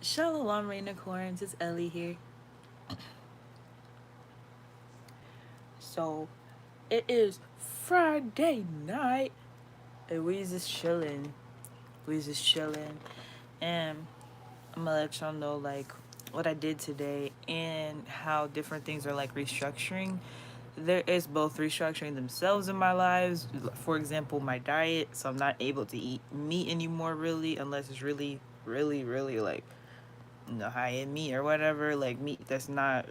Shalom, reignicorns. It's Ellie here. So, it is Friday night, and we just chilling. We just chilling, and I'm gonna let y'all know like what I did today and how different things are like restructuring. There is both restructuring themselves in my lives. For example, my diet, so I'm not able to eat meat anymore, really, unless it's really like high end meat or whatever, like meat that's not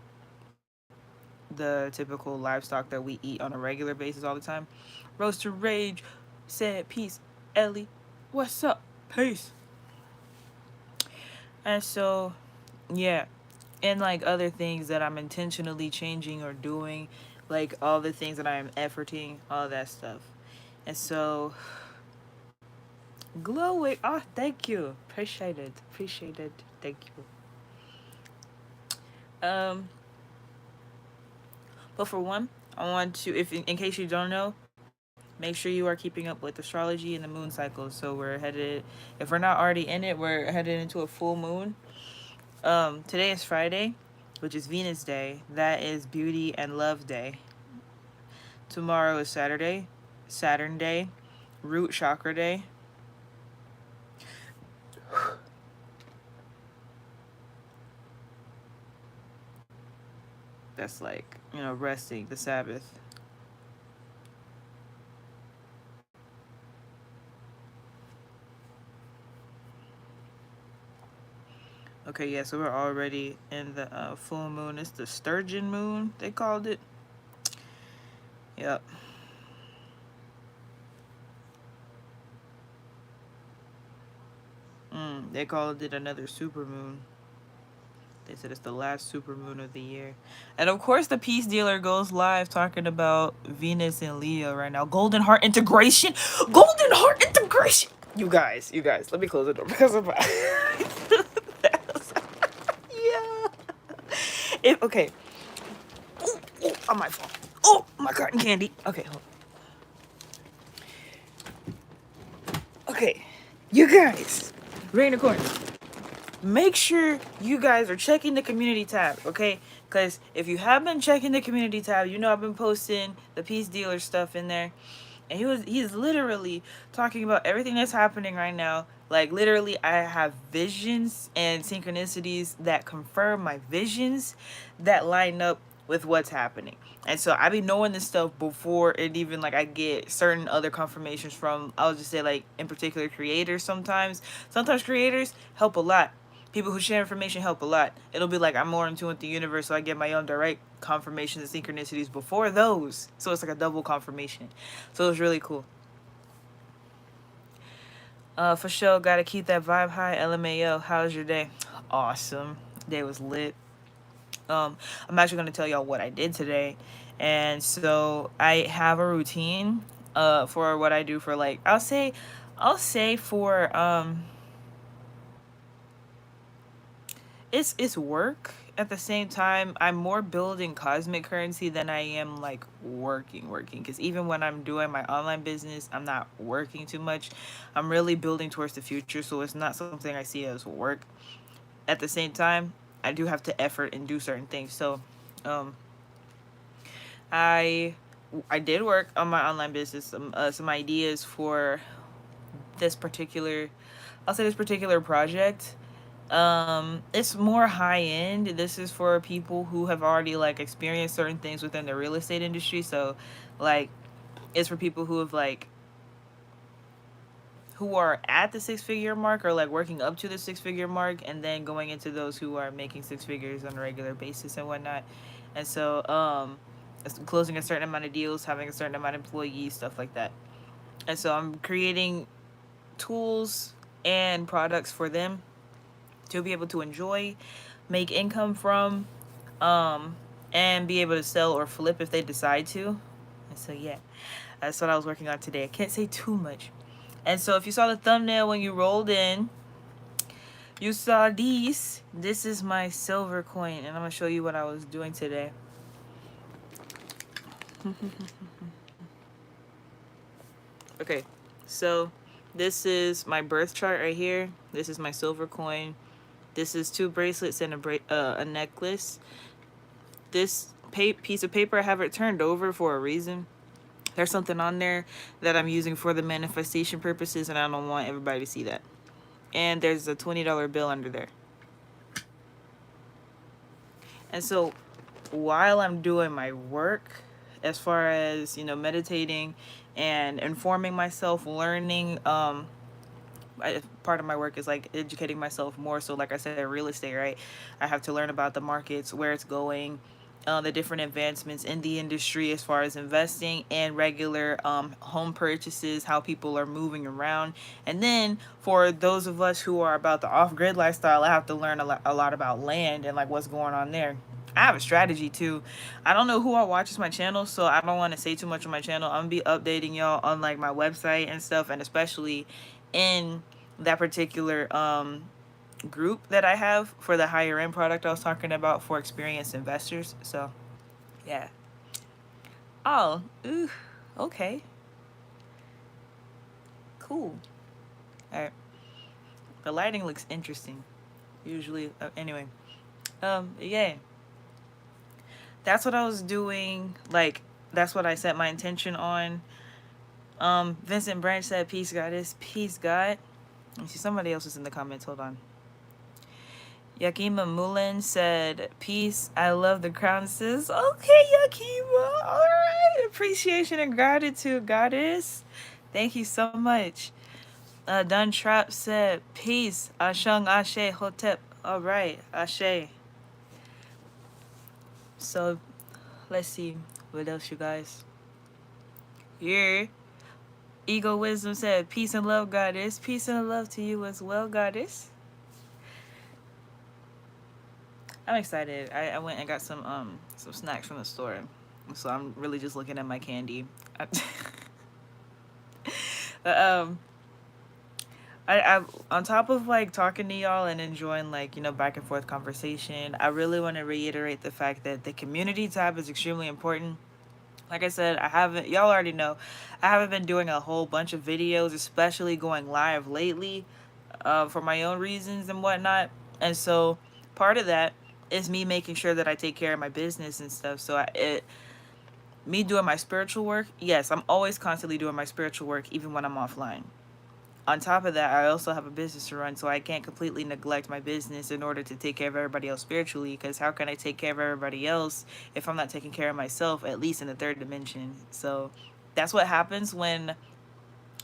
the typical livestock that we eat on a regular basis all the time. Roast to Rage said, "Peace, Ellie. What's up? Peace." And so, yeah, and like other things that I'm intentionally changing or doing, like all the things that I am efforting, all that stuff. And so, glowing. Oh, thank you. Appreciate it. Appreciate it. Thank you. Um, but for one, I want to, if in case you don't know, make sure you are keeping up with astrology and the moon cycles. So we're headed, if we're not already in it, we're headed into a full moon. Today is Friday, which is Venus Day. That is Beauty and Love Day. Tomorrow is Saturday, Saturn Day, Root Chakra Day. That's like, resting, the Sabbath. Okay, yeah, so we're already in the full moon. It's the Sturgeon moon, they called it. Yep. They called it another super moon. They said it's the last super moon of the year. And of course, the Peace Dealer goes live talking about Venus and Leo right now. Golden Heart integration. Golden Heart integration. You guys, let me close the door because of yeah. Okay. Ooh, on my phone. Oh, my cotton candy. Okay, hold on. Okay, you guys, Rainicorns, make sure you guys are checking the community tab, okay? Because if you have been checking the community tab, I've been posting the Peace Dealer stuff in there. And he's literally talking about everything that's happening right now. Like literally I have visions and synchronicities that confirm my visions that line up with what's happening. And so I be knowing this stuff before it even like I get certain other confirmations from, I'll just say, like, in particular, creators. Sometimes creators help a lot. People who share information help a lot. It'll be like I'm more in tune with the universe, so I get my own direct confirmations and synchronicities before those. So it's like a double confirmation. So it's really cool. For sure, gotta keep that vibe high. LMAO, how's your day? Awesome. Day was lit. I'm actually gonna tell y'all what I did today, and so I have a routine. For what I do for, like, I'll say for it's work. At the same time, I'm more building cosmic currency than I am like working, because even when I'm doing my online business, I'm not working too much. I'm really building towards the future, so it's not something I see as work. At the same time, I do have to effort and do certain things. So um i I did work on my online business, some ideas for this particular, I'll say, this particular project. It's more high end. This is for people who have already like experienced certain things within the real estate industry. So like it's for people who have like who are at the six figure mark, or like working up to the six figure mark, and then going into those who are making six figures on a regular basis and whatnot. And so closing a certain amount of deals, having a certain amount of employees, stuff like that. And so I'm creating tools and products for them to be able to enjoy, make income from, um, and be able to sell or flip if they decide to. And so, yeah, that's what I was working on today. I can't say too much. And so, if you saw the thumbnail when you rolled in, you saw these. This is my silver coin, and I'm gonna show you what I was doing today. Okay, so this is my birth chart right here. This is my silver coin. This is 2 bracelets and a necklace. This piece of paper, I have it turned over for a reason. There's something on there that I'm using for the manifestation purposes, and I don't want everybody to see that. And there's a $20 bill under there. And so while I'm doing my work, as far as, you know, meditating and informing myself, learning, part of my work is like educating myself more. So like I said, real estate, right? I have to learn about the markets, where it's going, the different advancements in the industry as far as investing and regular home purchases, how people are moving around. And then for those of us who are about the off-grid lifestyle, I have to learn a lot about land and like what's going on there. I have a strategy too. I don't know who all watches my channel, so I don't want to say too much on my channel. I'm gonna be updating y'all on like my website and stuff, and especially in that particular group that I have for the higher end product I was talking about for experienced investors. So yeah. Oh, ooh, okay, cool. All right, the lighting looks interesting usually. Anyway, yeah, that's what I was doing. Like, that's what I set my intention on. Vincent Branch said, peace, goddess. Peace, God. Let me see, somebody else is in the comments. Hold on. Yakima Mullen said, peace, I love the crown, sis. Okay, Yakima. All right. Appreciation and gratitude, goddess. Thank you so much. Dun Trap said, peace. Ashung Ashe Hotep. All right. Ashe. So, let's see. What else, you guys? Here. Ego Wisdom said, peace and love, goddess. Peace and love to you as well, goddess. I'm excited. I went and got some snacks from the store. So I'm really just looking at my candy. But, I on top of like talking to y'all and enjoying like, you know, back and forth conversation, I really want to reiterate the fact that the community tab is extremely important. Like I said, y'all already know, I haven't been doing a whole bunch of videos, especially going live lately, for my own reasons and whatnot. And so part of that is me making sure that I take care of my business and stuff. So me doing my spiritual work, yes, I'm always constantly doing my spiritual work, even when I'm offline. On top of that, I also have a business to run, so I can't completely neglect my business in order to take care of everybody else spiritually, because how can I take care of everybody else if I'm not taking care of myself, at least in the third dimension? So that's what happens when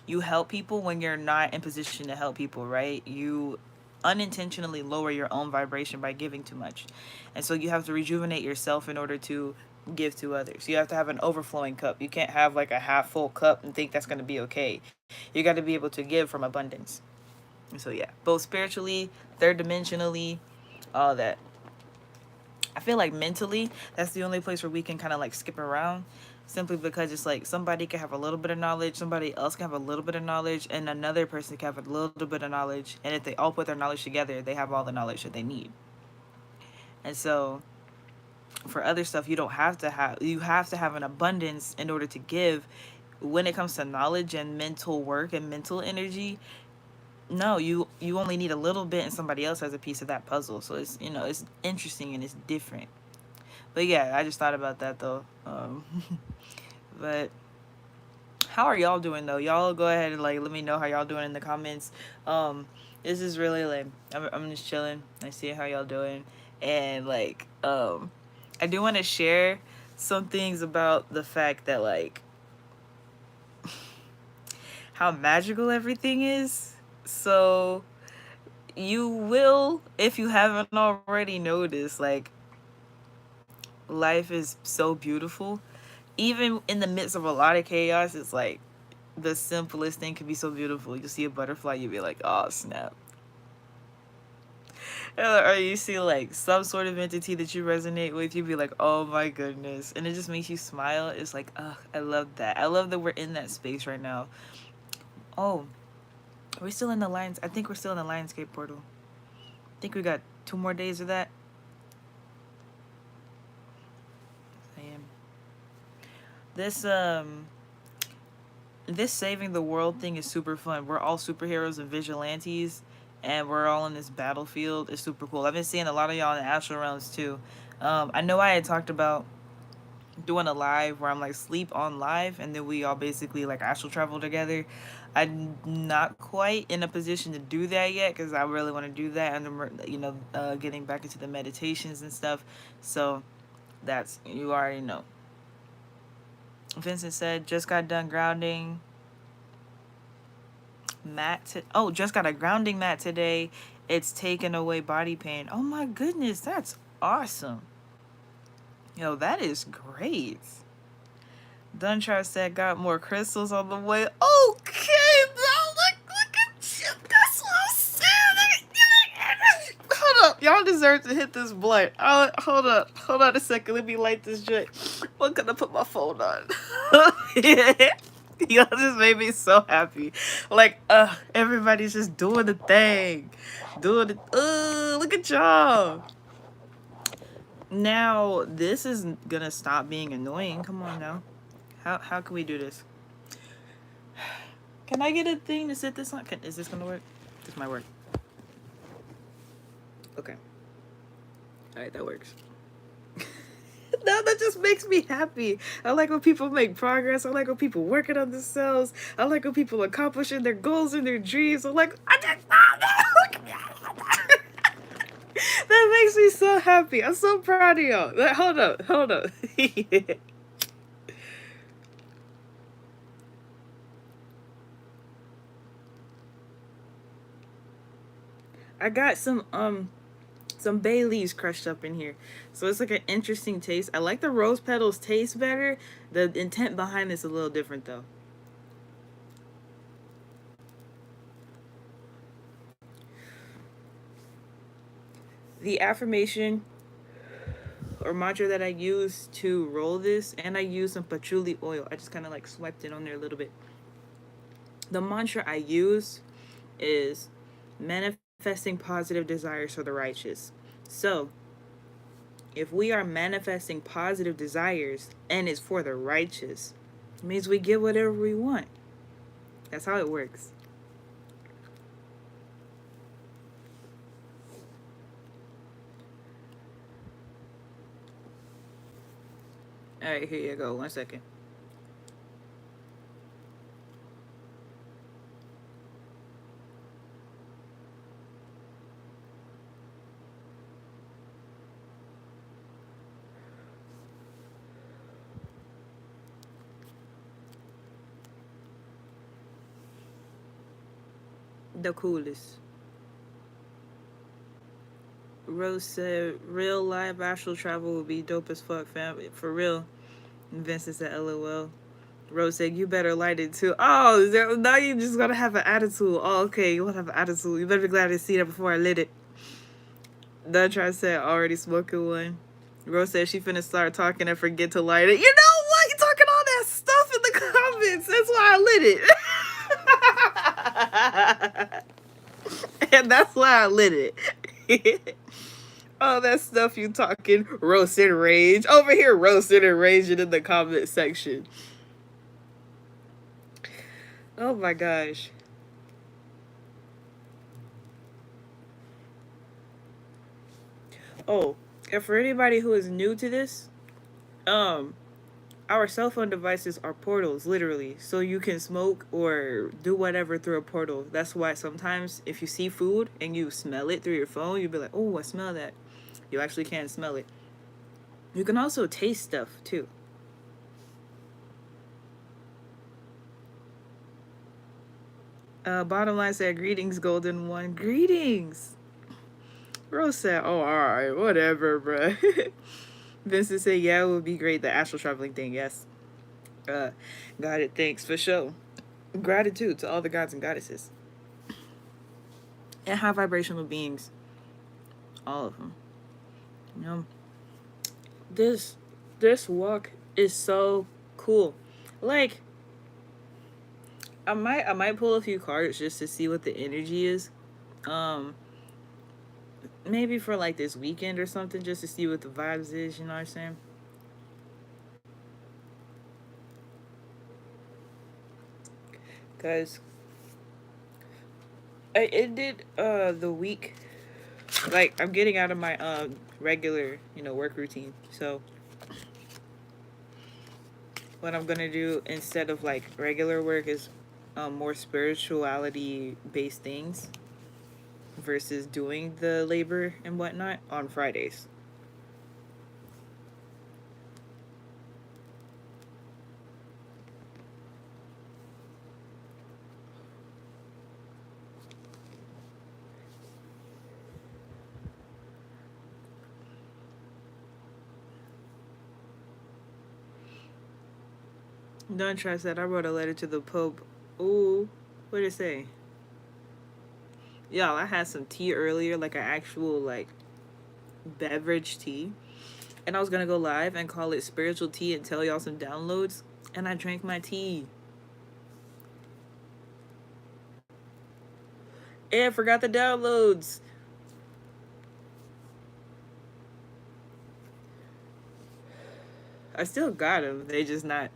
you help people, when you're not in position to help people, right? You unintentionally lower your own vibration by giving too much. And so you have to rejuvenate yourself in order to give to others. You have to have an overflowing cup. You can't have like a half full cup and think that's going to be okay. You got to be able to give from abundance. And so yeah, both spiritually, third dimensionally, all that. I feel like mentally, that's the only place where we can kind of like skip around, simply because it's like somebody can have a little bit of knowledge, somebody else can have a little bit of knowledge, and another person can have a little bit of knowledge. And if they all put their knowledge together, they have all the knowledge that they need. And so for other stuff, you have to have an abundance in order to give. When it comes to knowledge and mental work and mental energy, no, you only need a little bit, and somebody else has a piece of that puzzle. So it's, you know, it's interesting and it's different. But yeah, I just thought about that though. But how are y'all doing though? Y'all go ahead and like let me know how y'all doing in the comments. This is really like I'm just chilling. I see how y'all doing, and like I do want to share some things about the fact that like how magical everything is. So you will, if you haven't already noticed, like life is so beautiful. Even in the midst of a lot of chaos, it's like the simplest thing can be so beautiful. You see a butterfly, you'll be like, oh snap. Or you see like some sort of entity that you resonate with, you'd be like, oh my goodness. And it just makes you smile. It's like, ugh, I love that. I love that we're in that space right now. Oh, are we still in the Lions? I think we're still in the Lionsgate portal. I think we got 2 more days of that. I am. This saving the world thing is super fun. We're all superheroes and vigilantes, and we're all in this battlefield. It's super cool. I've been seeing a lot of y'all in the astral realms too. I know I had talked about doing a live where I'm like sleep on live and then we all basically like astral travel together. I'm not quite in a position to do that yet because I really want to do that, and getting back into the meditations and stuff. So that's, you already know. Vincent said just got done grounding just got a grounding mat today. It's taken away body pain. Oh my goodness, that's awesome. Yo, that is great. Dunchar said got more crystals on the way. Okay, bro, look at you. That's what I'm saying. Hold up, y'all deserve to hit this blunt. Hold on a second. Let me light this joint. What can I put my phone on? Y'all just made me so happy. Like, everybody's just doing the thing. Doing it. Look at y'all. Now, this is gonna stop being annoying. Come on now. How can we do this? Can I get a thing to sit this on? Is this gonna work? This might work. Okay. Alright, that works. No, that just makes me happy. I like when people make progress. I like when people working on themselves. I like when people accomplishing their goals and their dreams. I'm like, that makes me so happy. I'm so proud of y'all. Hold up. I got some bay leaves crushed up in here, so it's like an interesting taste. I like the rose petals taste better. The intent behind this is a little different though. The affirmation or mantra that I use to roll this, and I use some patchouli oil. I just kind of like swiped it on there a little bit. The mantra I use is manifesting positive desires for the righteous. So if we are manifesting positive desires and it's for the righteous, it means we get whatever we want. That's how it works. All right, here you go. 1 second. The coolest. Rose said, real live astral travel would be dope as fuck, fam. For real. And Vincent said, LOL. Rose said, you better light it too. Oh, now you just gotta have an attitude. Oh, okay, you wanna have an attitude. You better be glad to see that before I lit it. Dunchar said, already smoking one. Rose said she finna start talking and forget to light it. You know what? You talking all that stuff in the comments. That's why I lit it. And that's why I lit it. All that stuff you talking, roasted rage. Over here roasted and raging in the comment section. Oh my gosh. Oh, and for anybody who is new to this, our cell phone devices are portals, literally. So you can smoke or do whatever through a portal. That's why sometimes if you see food and you smell it through your phone, you'll be like, oh, I smell that. You actually can't smell it. You can also taste stuff too. Bottom line said, greetings, golden one. Greetings. Rose said, oh, alright, whatever, bruh. Vincent said, yeah, it would be great. The astral traveling thing, yes. Got it, thanks, for sure. Gratitude to all the gods and goddesses. And high vibrational beings. All of them. You know, this walk is so cool. Like, I might pull a few cards just to see what the energy is. Maybe for like this weekend or something, just to see what the vibes is, you know what I'm saying? Because I ended the week, like I'm getting out of my regular, work routine. So what I'm gonna do instead of like regular work is more spirituality based things versus doing the labor and whatnot on Fridays. Don't trust that. I wrote a letter to the Pope. Ooh, what did it say? Y'all, I had some tea earlier, like an actual like beverage tea. And I was gonna go live and call it spiritual tea and tell y'all some downloads. And I drank my tea. And I forgot the downloads. I still got them. They just not,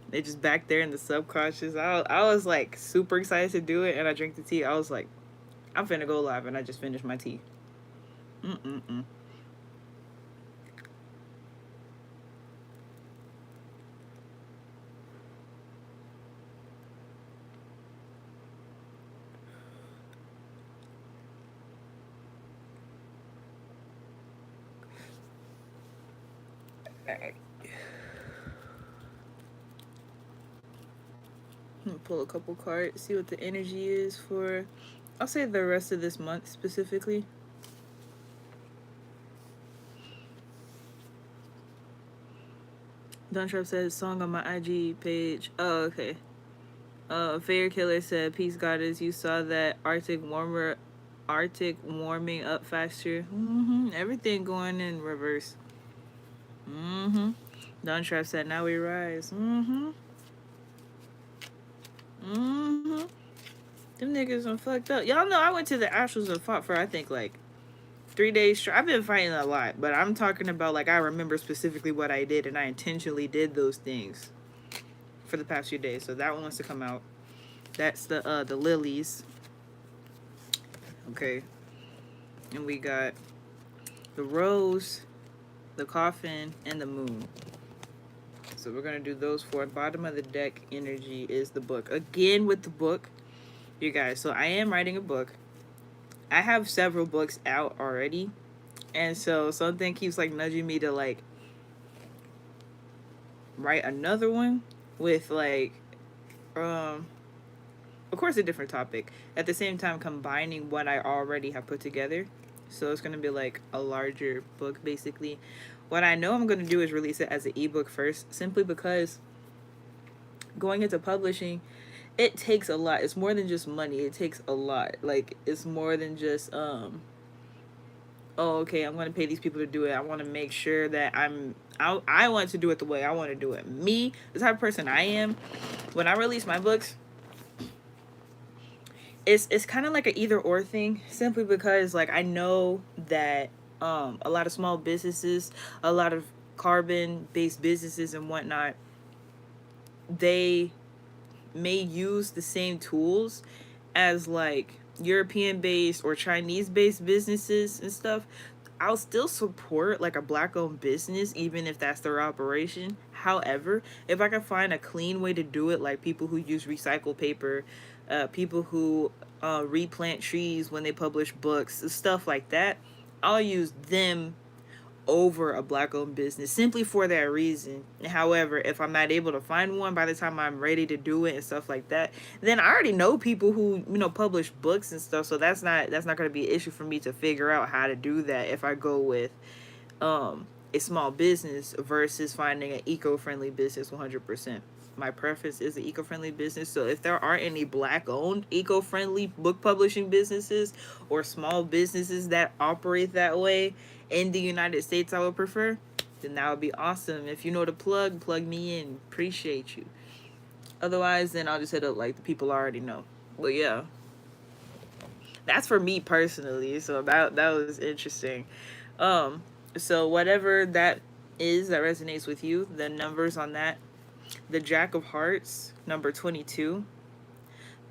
they just back there in the subconscious. I was like super excited to do it, and I drank the tea. I was like, I'm finna go live, and I just finished my tea. Mm-mm-mm. Alright. Pull a couple cards, see what the energy is for, I'll say the rest of this month specifically. Don Trump says song on my IG page. Oh, okay. Fair Killer said, "Peace, Goddess. You saw that Arctic warming up faster. Everything going in reverse. Don Trap said, now we rise. Them niggas done fucked up. Y'all know I went to the Astrals and fought for, I think, like 3 days straight. I've been fighting a lot, but I'm talking about, like, I remember specifically what I did, and I intentionally did those things for the past few days. So that one wants to come out. That's the lilies. Okay. And we got the rose, the coffin, and the moon. So we're going to do those four. Bottom of the deck energy is the book. Again with the book, you guys. So I am writing a book. I have several books out already. And so something keeps like nudging me to like write another one with like, of course, a different topic. At the same time, combining what I already have put together. So it's going to be like a larger book, basically. What I know I'm going to do is release it as an ebook first, simply because going into publishing, it takes a lot. It's more than just money. It takes a lot. Like, it's more than just, oh, okay, I'm going to pay these people to do it. I want to make sure that I want to do it the way I want to do it. Me, the type of person I am, when I release my books, it's kind of like an either or thing, simply because like I know that a lot of small businesses, a lot of carbon based businesses and whatnot, they may use the same tools as like European based or Chinese based businesses and stuff. I'll still support like a black owned business even if that's their operation. However, if I can find a clean way to do it, like people who use recycled paper, people who replant trees when they publish books, stuff like that, I'll use them over a black owned business simply for that reason. However, if I'm not able to find one by the time I'm ready to do it and stuff like that, then I already know people who, publish books and stuff, so that's not going to be an issue for me to figure out how to do that if I go with a small business versus finding an eco-friendly business 100%. My preference is an eco-friendly business. So if there are any black-owned eco-friendly book publishing businesses or small businesses that operate that way in the United States, I would prefer, then that would be awesome. If you know to plug me in. Appreciate you. Otherwise, then I'll just hit up like the people I already know. But yeah, that's for me personally. So that was interesting. So whatever that is that resonates with you, the numbers on that: the Jack of Hearts, number 22,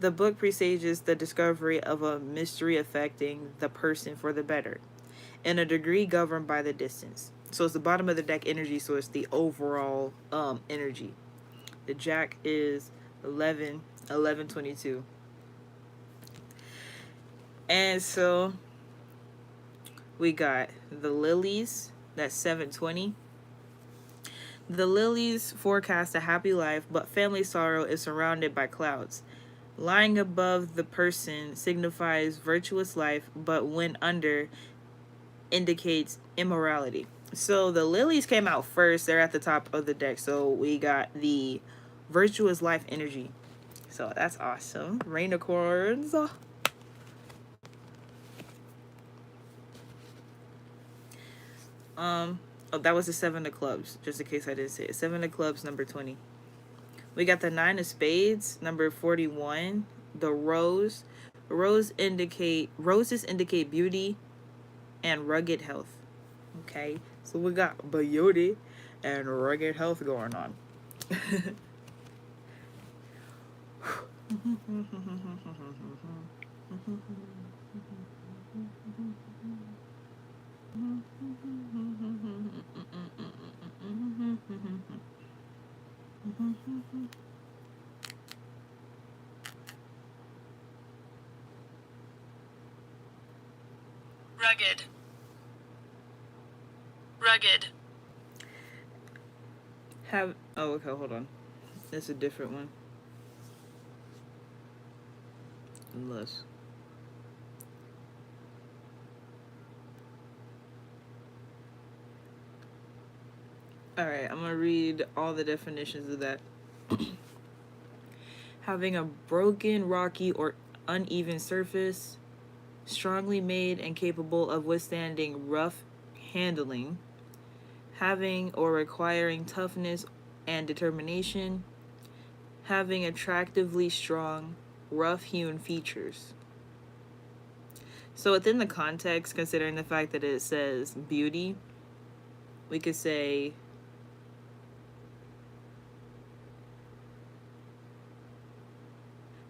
The book presages the discovery of a mystery affecting the person for the better, in a degree governed by the distance. So it's the bottom of the deck energy, so it's the overall energy. The Jack is 1122. And so we got the lilies, that's 720. The lilies forecast a happy life, but family sorrow is surrounded by clouds. Lying above the person signifies virtuous life, but when under indicates immorality. So the lilies came out first. They're at the top of the deck. So we got the virtuous life energy. So that's awesome. Reignicorns. Oh, that was the 7 of clubs, just in case I didn't say it. 7 of clubs, number 20. We got the 9 of spades, number 41. The rose. Roses indicate beauty and rugged health. Okay, so we got beauty and rugged health going on. Rugged. Rugged. Oh, okay, hold on. That's a different one. Unless. Alright, I'm gonna read all the definitions of that. Having a broken, rocky, or uneven surface, strongly made and capable of withstanding rough handling, having or requiring toughness and determination, having attractively strong, rough-hewn features. So within the context, considering the fact that it says beauty, we could say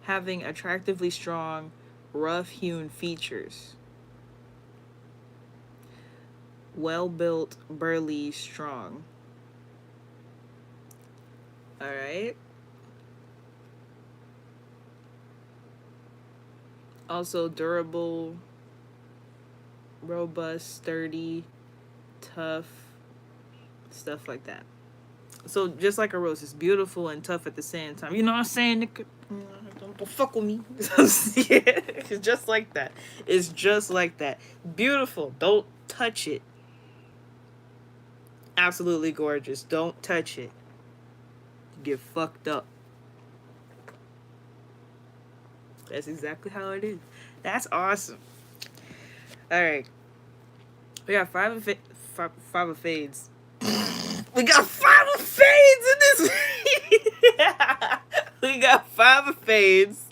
having attractively strong, rough-hewn features. Well-built, burly, strong. Alright. Also durable, robust, sturdy, tough, stuff like that. So just like a rose, it's beautiful and tough at the same time. You know what I'm saying? Don't fuck with me. Yeah, it's just like that. It's just like that. Beautiful. Don't touch it. Absolutely gorgeous. Don't touch it. Get fucked up. That's exactly how it is. That's awesome. Alright. We got five of fades. We got 5 of fades in this. We got 5 of fades.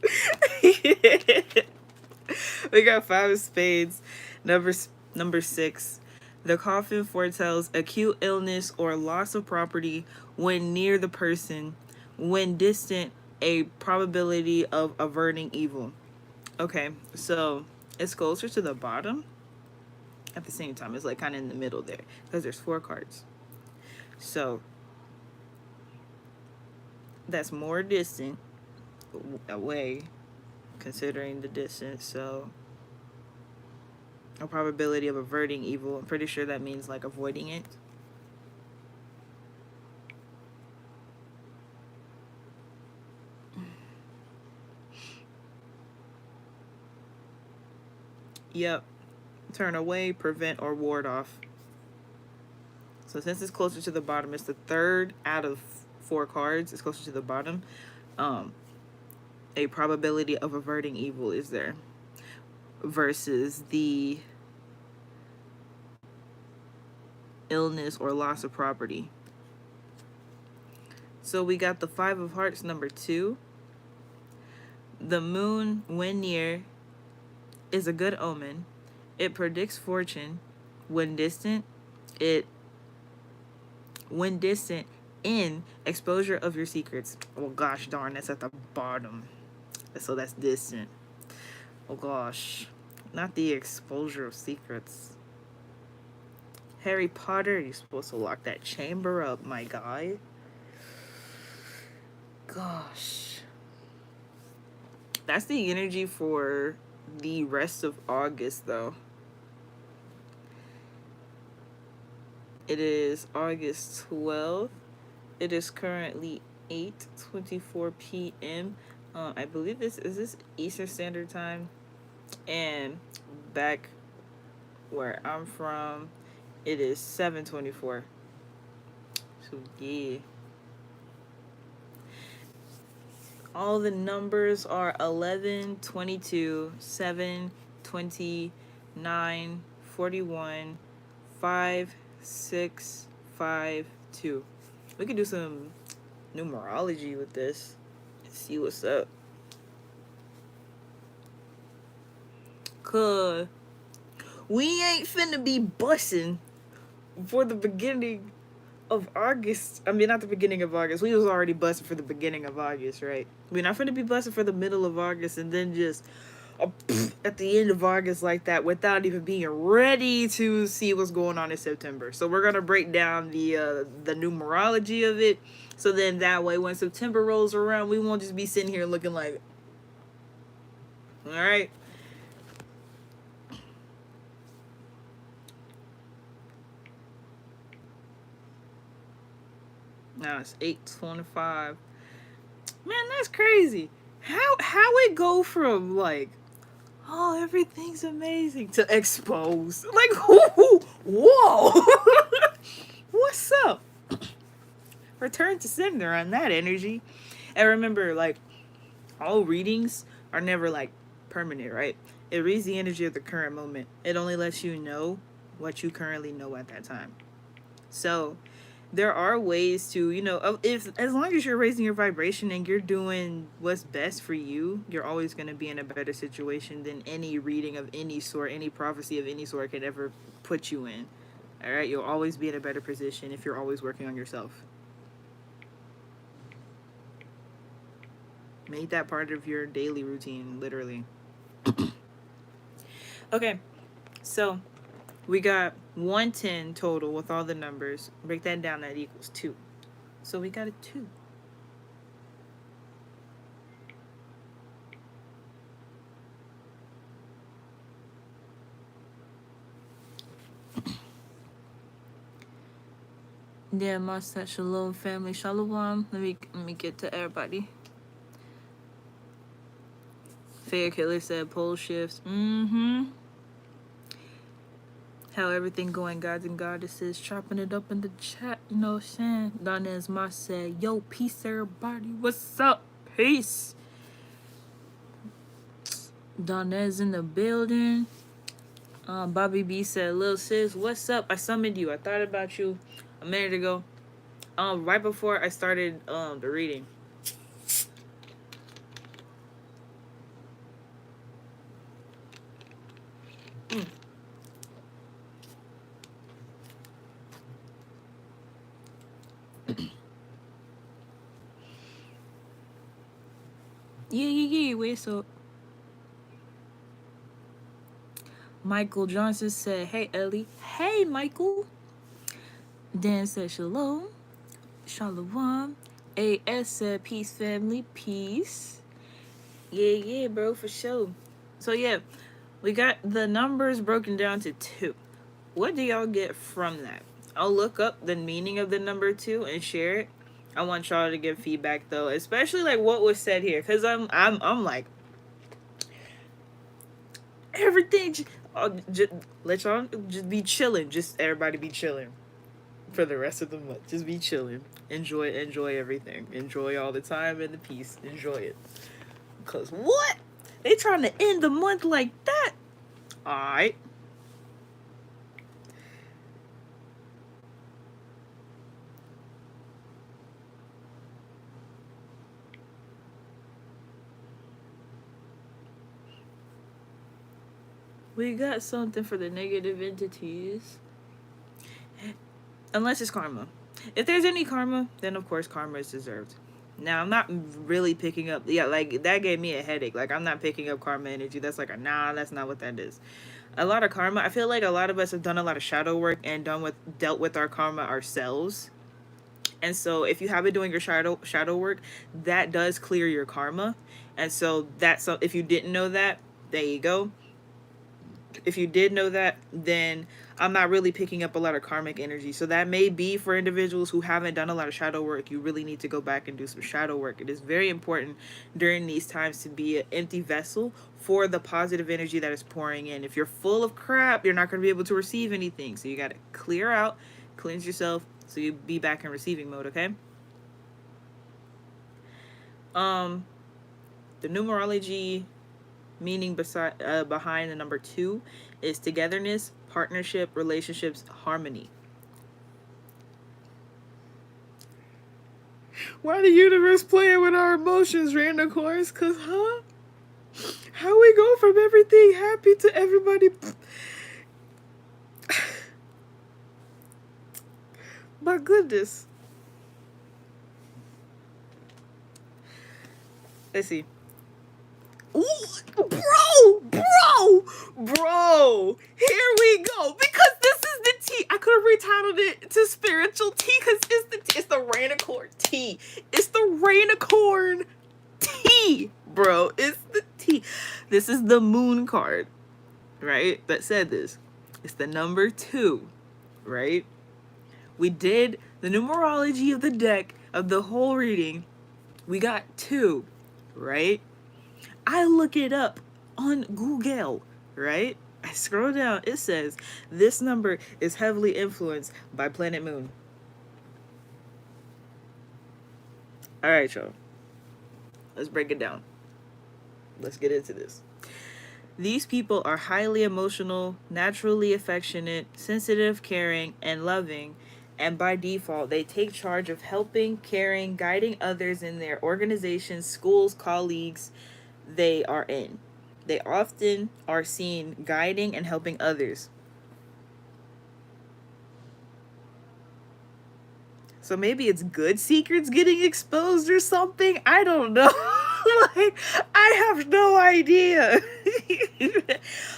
We got 5 of spades. Number 6. The coffin foretells acute illness or loss of property when near the person. When distant, a probability of averting evil. Okay, so it's closer to the bottom. At the same time, it's like kind of in the middle there because there's 4 cards. So that's more distant away, considering the distance. So a probability of averting evil. I'm pretty sure that means like avoiding it. Yep. Turn away, prevent, or ward off. So since it's closer to the bottom, it's the 3rd out of 4 cards. It's closer to the bottom. A probability of averting evil is there. Versus the illness or loss of property. So we got the 5 of hearts, number 2. The moon, when near, is a good omen. It predicts fortune. When distant, in exposure of your secrets. Well, gosh darn, that's at the bottom. So that's distant. Oh gosh. Not the exposure of secrets. Harry Potter, you're supposed to lock that chamber up, my guy. Gosh. That's the energy for the rest of August, though. It is August 12th. It is currently 8:24 p.m. I believe this Eastern Standard Time. And back where I'm from, it is 7:24. So yeah. All the numbers are 11, 22, 7, 20, 9, 41, 5, 6, 5, 2. We could do some numerology with this. See what's up. Cause we ain't finna be bussing for the beginning of August. I mean, not the beginning of August. We was already busting for the beginning of August, right? We're not finna be busting for the middle of August and then just at the end of August like that without even being ready to see what's going on in September. So we're gonna break down the numerology of it. So then that way, when September rolls around, we won't just be sitting here looking like, all right. Now it's 8:25. Man, that's crazy. How it go from like, oh, everything's amazing to exposed? Like, whoa. What's up? Return to sender on that energy. And remember, like, all readings are never like permanent, right? It reads the energy of the current moment. It only lets you know what you currently know at that time. So there are ways to, if as long as you're raising your vibration and you're doing what's best for you, you're always going to be in a better situation than any reading of any sort, any prophecy of any sort could ever put you in. All right, you'll always be in a better position if you're always working on yourself. Make that part of your daily routine, literally. Okay, so we got 110 total with all the numbers. Break that down, that equals 2. So we got a 2. Yeah, Master Shalom family. Shalom. Let me get to everybody. Fair Killer said pole shifts. How everything going, gods and goddesses, chopping it up in the chat, you know what I'm saying? Donez Moss said, yo, peace everybody, what's up? Peace. Donez in the building. Bobby B said, Lil sis, what's up? I summoned you. I thought about you a minute ago. Right before I started the reading. Yeah, wait, so Michael Johnson said, hey, Ellie. Hey, Michael. Dan said, shalom. Shalom. AS said, peace, family. Peace. Yeah, bro, for sure. So, yeah, we got the numbers broken down to 2. What do y'all get from that? I'll look up the meaning of the number 2 and share it. I want y'all to give feedback, though, especially, like, what was said here. Because I'm like, everything... just let y'all just be chilling. Just everybody be chilling for the rest of the month. Just be chilling. Enjoy everything. Enjoy all the time and the peace. Enjoy it. Because what? They trying to end the month like that? Alright. We got something for the negative entities. Unless it's karma. If there's any karma, then of course karma is deserved. Now I'm not really picking up, yeah, like that gave me a headache. Like I'm not picking up karma energy. That's like a nah, that's not what that is. A lot of karma. I feel like a lot of us have done a lot of shadow work and dealt with our karma ourselves. And so if you have been doing your shadow work, that does clear your karma. And so that's, so if you didn't know that, there you go. If you did know that, then I'm not really picking up a lot of karmic energy. So that may be for individuals who haven't done a lot of shadow work. You really need to go back and do some shadow work. It is very important during these times to be an empty vessel for the positive energy that is pouring in. If you're full of crap, you're not going to be able to receive anything. So you got to clear out, cleanse yourself, so you be back in receiving mode, okay? The numerology meaning behind the number 2 is togetherness, partnership, relationships, harmony. Why the universe playing with our emotions, reignicorns? Cause how we go from everything happy to everybody. My goodness. Let's see. Ooh, bro, here we go. Because this is the tea. I could have retitled it to spiritual tea because it's the reignicorn tea. It's the reignicorn tea, bro. It's the tea. This is the moon card, right? That said this. It's the number 2, right? We did the numerology of the deck of the whole reading. We got 2, right? I look it up on Google, right? I scroll down. It says this number is heavily influenced by planet Moon. All right, y'all. Let's break it down. Let's get into this. These people are highly emotional, naturally affectionate, sensitive, caring, and loving. And by default, they take charge of helping, caring, guiding others in their organizations, schools, colleagues they are in. They often are seen guiding and helping others. So maybe it's good secrets getting exposed or something. I don't know. Like, I have no idea.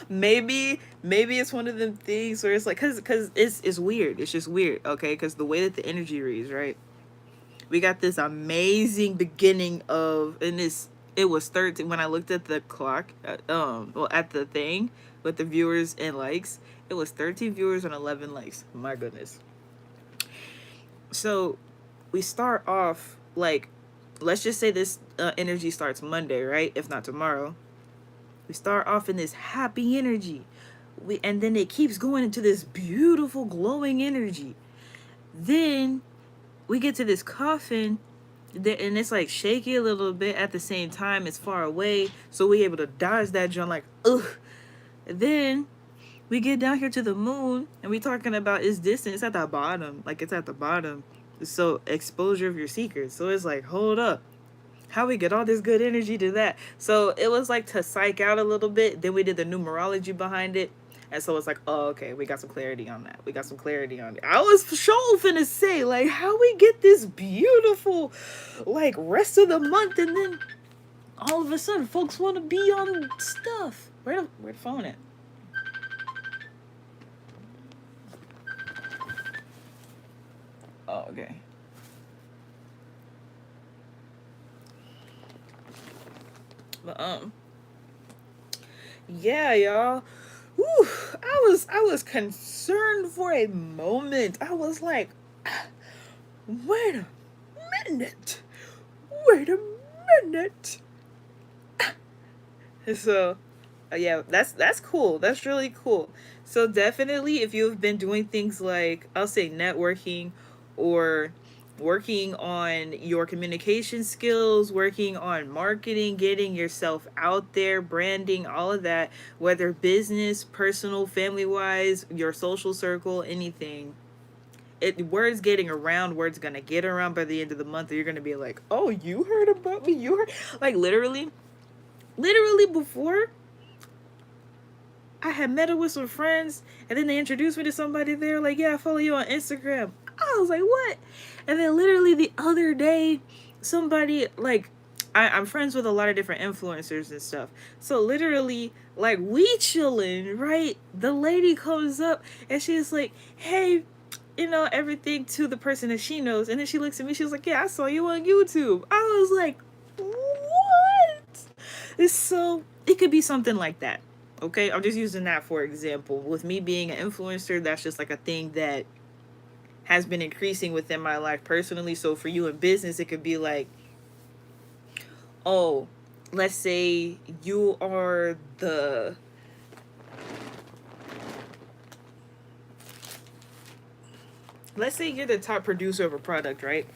maybe it's one of them things where it's like, cause it's weird. It's just weird, okay? Cause the way that the energy reads, right? We got this amazing beginning of, and it was 13 when I looked at the clock, at the thing with the viewers and likes. It was 13 viewers and 11 likes. My goodness. So we start off like, let's just say this energy starts Monday, right? If not tomorrow. We start off in this happy energy. And then it keeps going into this beautiful glowing energy. Then we get to this coffin, and it's like shaky a little bit. At the same time, it's far away, so we able to dodge that jump like, ugh. And then we get down here to the moon, and we talking about its distance. It's at the bottom, like it's at the bottom. So exposure of your secrets. So it's like, hold up, how we get all this good energy to that? So it was like to psych out a little bit. Then we did the numerology behind it. And so it's like, oh, okay, we got some clarity on that. We got some clarity on it. I was sure finna say, like, how we get this beautiful, like, rest of the month, and then all of a sudden, folks want to be on stuff. Where the phone at? Oh, okay. But, yeah, y'all. Whew, I was concerned for a moment. I was like, wait a minute. So, yeah, that's cool. That's really cool. So definitely, if you've been doing things like, I'll say networking, or working on your communication skills, working on marketing, getting yourself out there, branding, all of that, whether business, personal, family-wise, your social circle, anything. Word's getting around, word's gonna get around by the end of the month, or you're gonna be like, oh, you heard about me? You heard? Like, literally before, I had met up with some friends, and then they introduced me to somebody there, like, yeah, I follow you on Instagram. I was like, what? And then literally the other day, somebody like I'm friends with a lot of different influencers and stuff. So literally, like we chilling, right? The lady comes up and she's like, "Hey, you know everything," to the person that she knows, and then she looks at me. She was like, "Yeah, I saw you on YouTube." I was like, "What?" It's so it could be something like that. Okay, I'm just using that for example. With me being an influencer, that's just like a thing that has been increasing within my life personally. So for you in business, it could be like, oh, let's say you are the let's say you're the top producer of a product, right?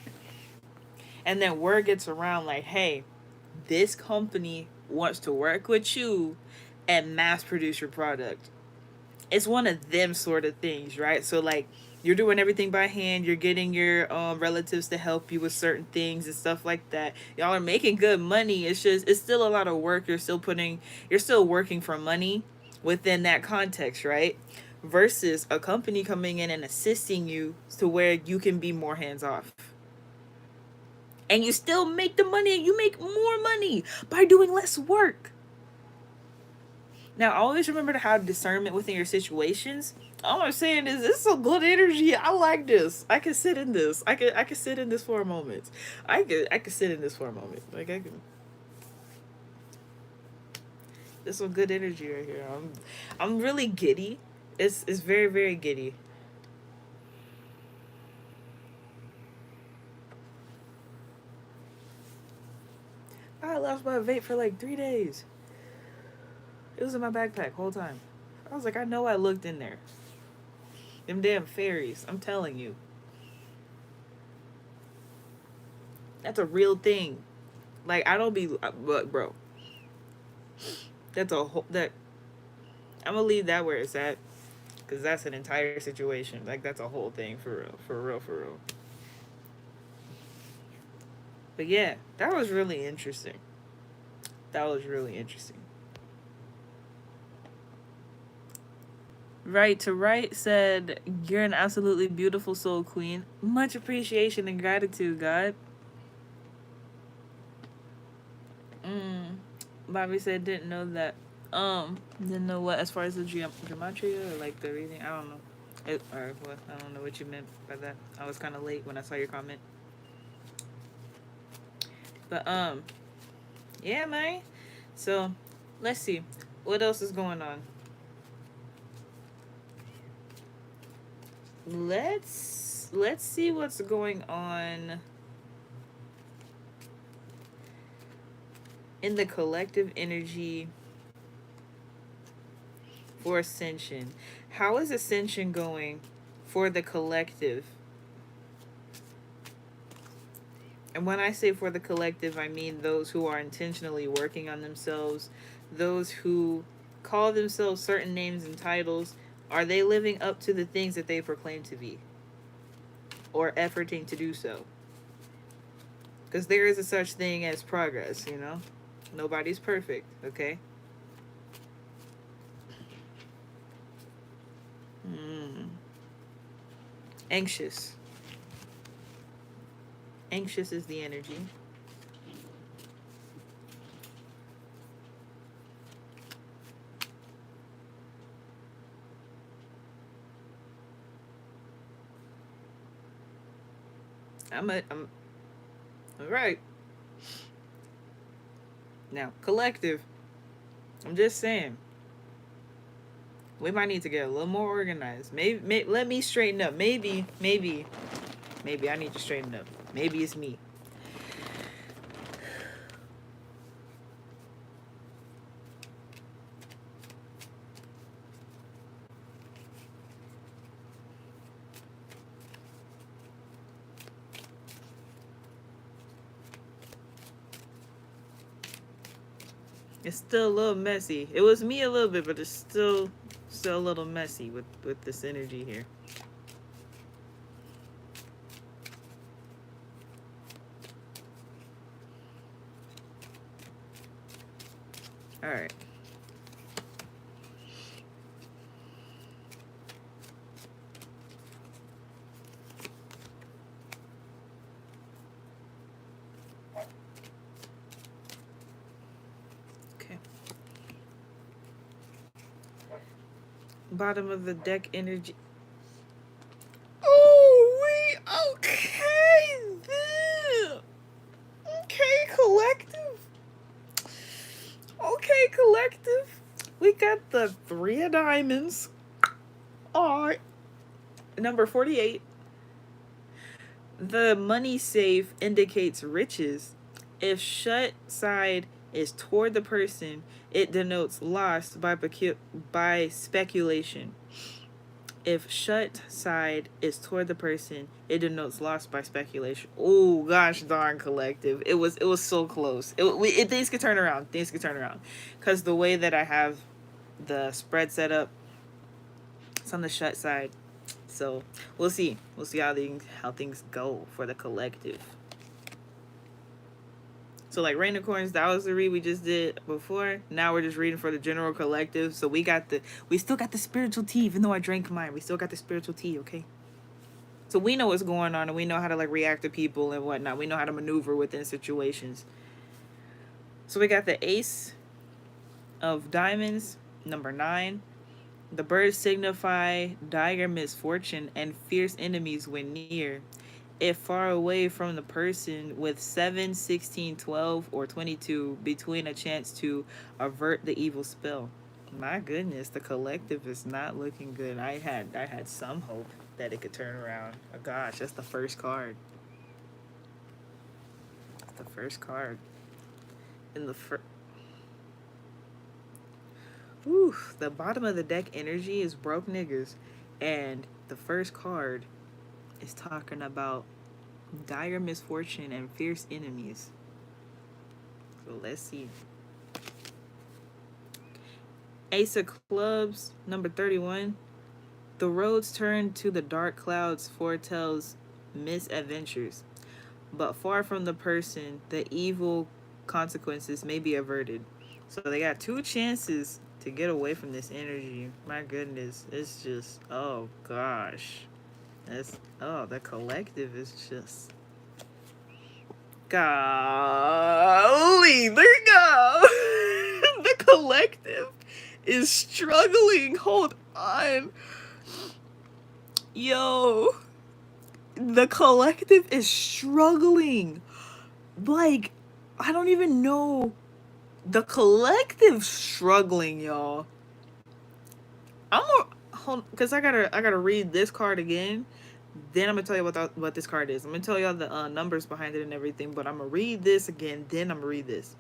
And then word gets around like, hey, this company wants to work with you and mass produce your product. It's one of them sort of things, right? So like you're doing everything by hand, you're getting your relatives to help you with certain things and stuff like that. Y'all are making good money. It's just it's still a lot of work. You're still working for money within that context, right? Versus a company coming in and assisting you to where you can be more hands off. And you still make the money, you make more money by doing less work. Now, always remember to have discernment within your situations. All I'm saying is, this is a good energy. I like this. I can sit in this. I can sit in this for a moment. I could sit in this for a moment. Like I can. This is some good energy right here. I'm really giddy. It's very very giddy. I lost my vape for like 3 days. It was in my backpack whole time. I was like, I know I looked in there. Them damn fairies. I'm telling you, that's a real thing. Like I don't be, but bro, that's a whole that I'm gonna leave that where it's at, because that's an entire situation. Like that's a whole thing for real, for real, for real. But yeah, that was really interesting. That was really interesting. Right to right said, "You're an absolutely beautiful soul queen. Much appreciation and gratitude, God." Mm. Bobby said, "Didn't know that. Didn't know what as far as the gematria or like the reading. I don't know. Or what? I don't know what you meant by that. I was kind of late when I saw your comment. But yeah, man. So let's see what else is going on. Let's see what's going on in the collective energy for ascension. How is ascension going for the collective? And when I say for the collective, I mean those who are intentionally working on themselves, those who call themselves certain names and titles. Are they living up to the things that they proclaim to be, or efforting to do so? Because there is a such thing as progress, you know? Nobody's perfect, okay? Mm. Anxious. Anxious is the energy. I'm all right. Now, collective. I'm just saying. We might need to get a little more organized. Maybe let me straighten up. Maybe I need to straighten up. Maybe it's me. It's still a little messy. It was me a little bit, but it's still a little messy with this energy here. All right. Bottom of the deck energy. Oh, wait. Okay. Then. Okay, collective. Okay, collective. We got the 3 of diamonds. Alright. Number 48. The money safe indicates riches. If shut side is toward the person, it denotes loss by speculation. If shut side is toward the person, it denotes loss by speculation. Oh gosh, darn, collective! It was so close. Things could turn around. Things could turn around, because the way that I have the spread set up, it's on the shut side. So we'll see. We'll see how things go for the collective. So like reignicorns, that was the read we just did before. Now we're just reading for the general collective. So we still got the spiritual tea, even though I drank mine. We still got the spiritual tea, okay? So we know what's going on, and we know how to like react to people and whatnot. We know how to maneuver within situations. So we got the Ace of Diamonds, number 9. The birds signify dire misfortune and fierce enemies when near. If far away from the person, with 7, 16, 12, or 22 between, a chance to avert the evil spell. My goodness, the collective is not looking good. I had some hope that it could turn around. Oh gosh, that's the first card. The first card. In the the bottom of the deck energy is broke niggas, and the first card is talking about dire misfortune and fierce enemies. So let's see. Ace of Clubs, number 31. The roads turn to the dark clouds foretells misadventures, but far from the person, the evil consequences may be averted. So they got 2 chances to get away from this energy. My goodness, it's just, oh gosh. The collective is just, golly, there you go. The collective is struggling. Hold on. Yo, the collective is struggling. Like, I don't even know. The collective struggling, y'all. Because I gotta read this card again. Then I'm gonna tell you what this card is. I'm gonna tell y'all the numbers behind it and everything. But I'm gonna read this again. Then I'm gonna read this.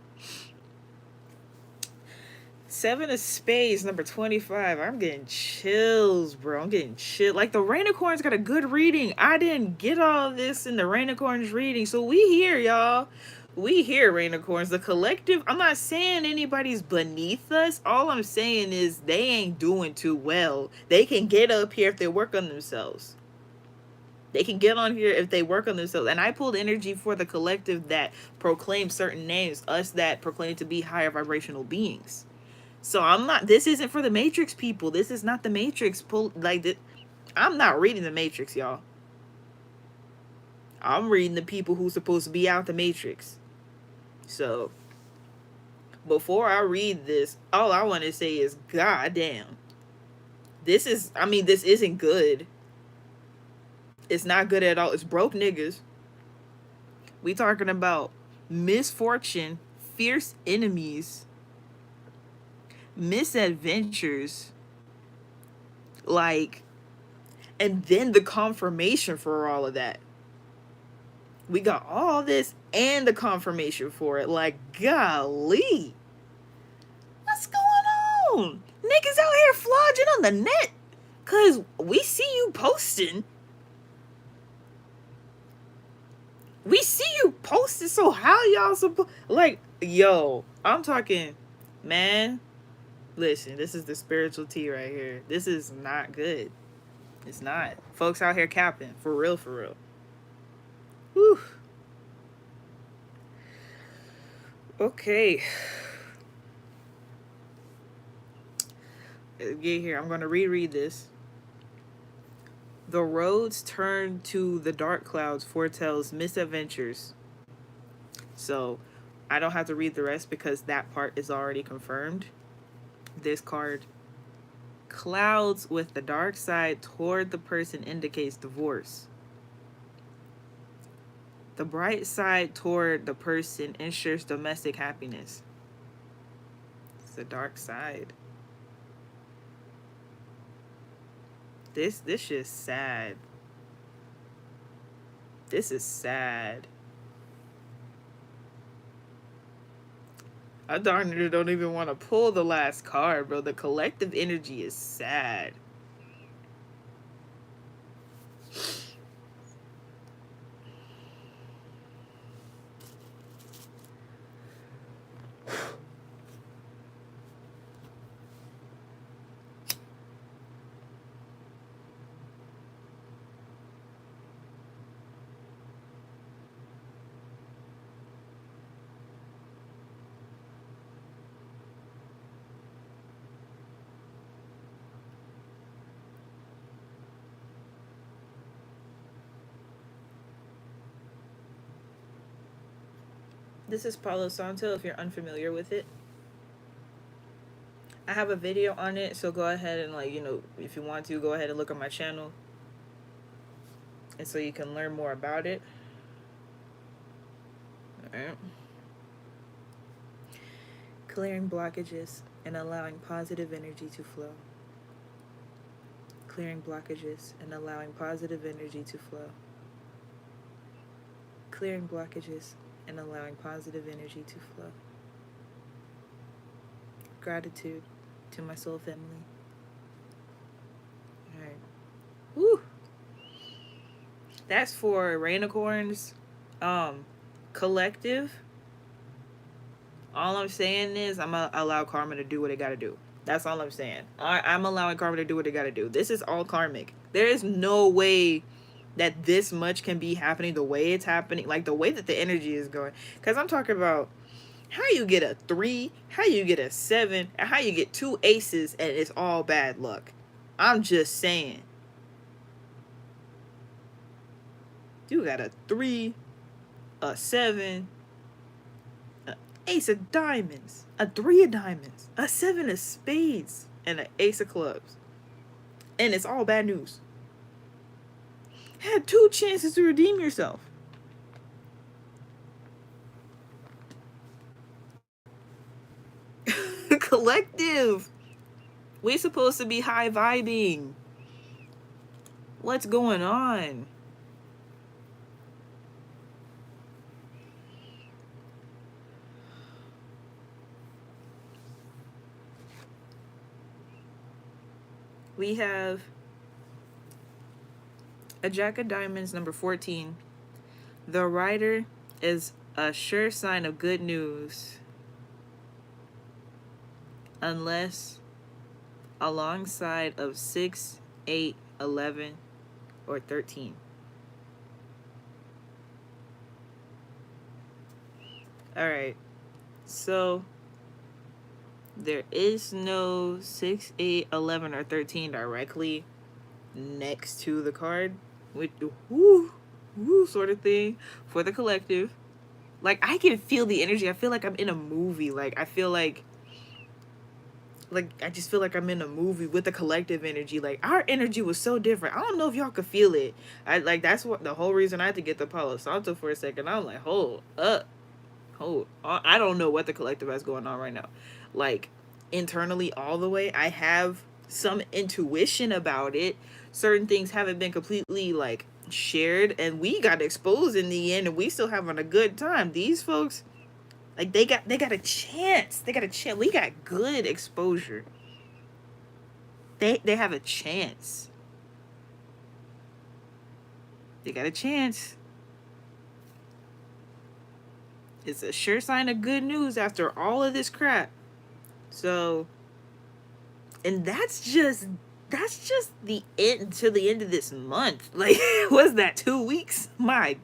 7 of Spades, number 25. I'm getting chills, bro. I'm getting chill. Like, the reignicorns got a good reading. I didn't get all this in the reignicorns reading. So we here, y'all. We here, reignicorns. The collective, I'm not saying anybody's beneath us. All I'm saying is they ain't doing too well. They can get up here if they work on themselves. They can get on here if they work on themselves. And I pulled energy for the collective that proclaim certain names. Us that proclaim to be higher vibrational beings. So this isn't for the Matrix people. This is not the Matrix. I'm not reading the Matrix, y'all. I'm reading the people who's supposed to be out the Matrix. So, before I read this, all I want to say is, goddamn. This isn't good. It's not good at all. It's broke niggas. We talking about misfortune, fierce enemies, misadventures, like, and then the confirmation for all of that. We got all this and the confirmation for it. Like, golly, what's going on? Niggas out here flogging on the net, cause we see you posting. We see you posting, so how y'all supposed, like, yo, I'm talking, man, listen, this is the spiritual tea right here. This is not good. It's not. Folks out here capping. For real, for real. Whew. Okay. Get here. I'm going to reread this. The roads turn to the dark clouds foretells misadventures. So, I don't have to read the rest because that part is already confirmed. This card Clouds with the dark side toward the person indicates divorce. The bright side toward the person ensures domestic happiness. It's the dark side. This is sad. This is sad. I darn near don't even want to pull the last card, bro. The collective energy is sad. This is Palo Santo if you're unfamiliar with it. I have a video on it, so go ahead and, like, you know, if you want to, go ahead and look on my channel. And so you can learn more about it. Alright. Clearing blockages and allowing positive energy to flow. Clearing blockages and allowing positive energy to flow. Clearing blockages and allowing positive energy to flow. Gratitude to my soul family. Alright. Woo! That's for reignicorns. Collective. All I'm saying is I'm gonna allow karma to do what it gotta do. That's all I'm saying. I'm allowing karma to do what it gotta do. This is all karmic. There is no way that this much can be happening the way it's happening, like the way that the energy is going. Because I'm talking about how you get a 3, how you get a 7, and how you get 2 aces and it's all bad luck. I'm just saying. You got a 3, a 7, an ace of diamonds, a 3 of diamonds, a 7 of spades, and an ace of clubs. And it's all bad news. Had 2 chances to redeem yourself. Collective. We supposed to be high vibing. What's going on? We have a Jack of Diamonds, number 14. The rider is a sure sign of good news unless alongside of 6, 8, 11, or 13. Alright, so there is no 6, 8, 11, or 13 directly next to the card with the woo sort of thing for the collective. Like, I can feel the energy. I feel like I'm in a movie. Like, I feel like I just feel like I'm in a movie with the collective energy. Like, our energy was so different. I don't know if y'all could feel it. That's what the whole reason I had to get the Palo Santo for a second. I'm like, hold up. I don't know what the collective has going on right now. Like, internally all the way, I have some intuition about it. Certain things haven't been completely, like, shared, and we got exposed in the end, and we still having a good time. These folks, like, they got a chance. They got a chance. We got good exposure. They have a chance. They got a chance. It's a sure sign of good news after all of this crap. So, and that's just the end to the end of this month. Like, was that 2 weeks? Wow.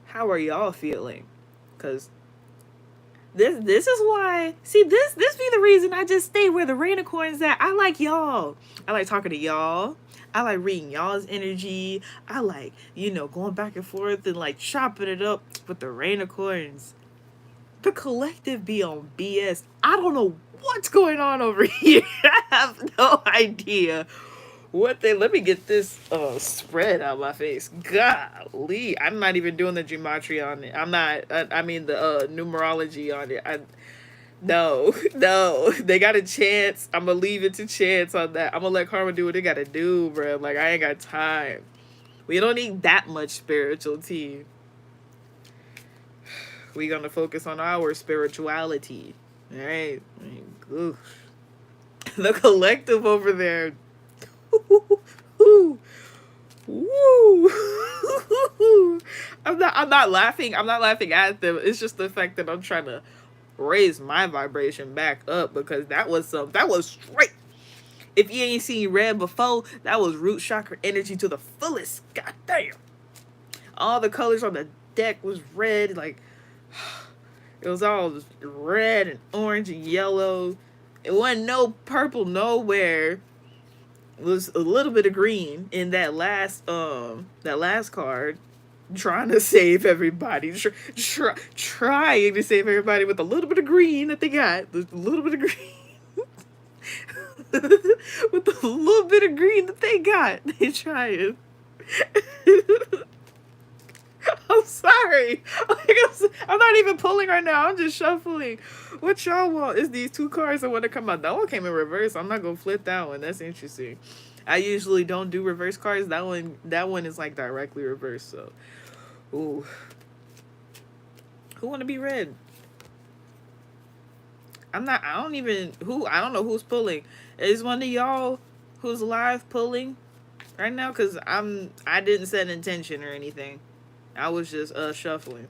How are y'all feeling? Because This is why. See, this be the reason I just stay where the reignicorns at. I like y'all. I like talking to y'all. I like reading y'all's energy. I like, going back and forth and like chopping it up with the reignicorns. The collective be on BS. I don't know what's going on over here. I have no idea let me get this spread out of my face. Golly, I'm not even doing the gematria on it. I'm not. I mean the numerology on it. No, they got a chance. I'm gonna leave it to chance on that. I'm gonna let karma do what they gotta do, bro. Like, I ain't got time. We don't need that much spiritual tea. We gonna focus on our spirituality. All right. Oof. The collective over there. Woo. I'm not laughing. I'm not laughing at them. It's just the fact that I'm trying to raise my vibration back up, because that was straight. If you ain't seen red before, that was root chakra energy to the fullest. God damn. All the colors on the deck was red. Like, it was all red and orange and yellow. It wasn't no purple nowhere. It was a little bit of green in that last card, trying to save everybody, trying to save everybody with a little bit of green that they got, a little bit of green, with the little bit of green that they got, they trying. I'm sorry. I'm not even pulling right now. I'm just shuffling. What y'all want is these two cards that want to come out. That one came in reverse. I'm not gonna flip that one. That's interesting. I usually don't do reverse cards. That one is like directly reversed. So, ooh. Who want to be red? I don't know who's pulling. Is one of y'all who's live pulling right now? Because I didn't set an intention or anything. I was just shuffling.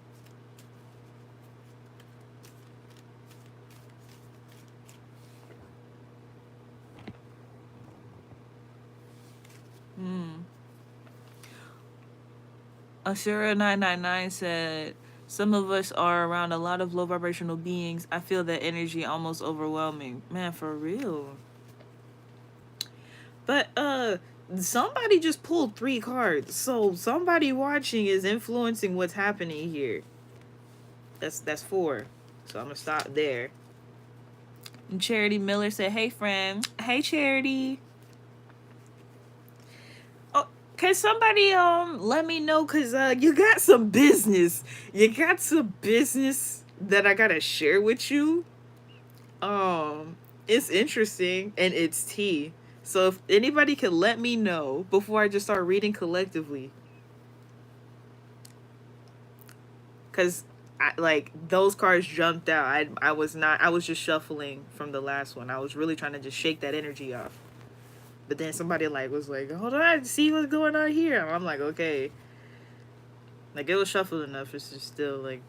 Ashura999 said, some of us are around a lot of low vibrational beings. I feel that energy almost overwhelming. Man, for real. But somebody just pulled 3 cards, so somebody watching is influencing what's happening here. That's 4, so I'm gonna stop there. And Charity Miller said, hey friend. Hey Charity. Oh, can somebody let me know, cause you got some business that I gotta share with you. It's interesting and it's tea. So if anybody can let me know before I just start reading collectively. Because those cards jumped out. I was just shuffling from the last one. I was really trying to just shake that energy off. But then somebody was like, hold on, see what's going on here. I'm like, okay. Like, it was shuffled enough. It's just still the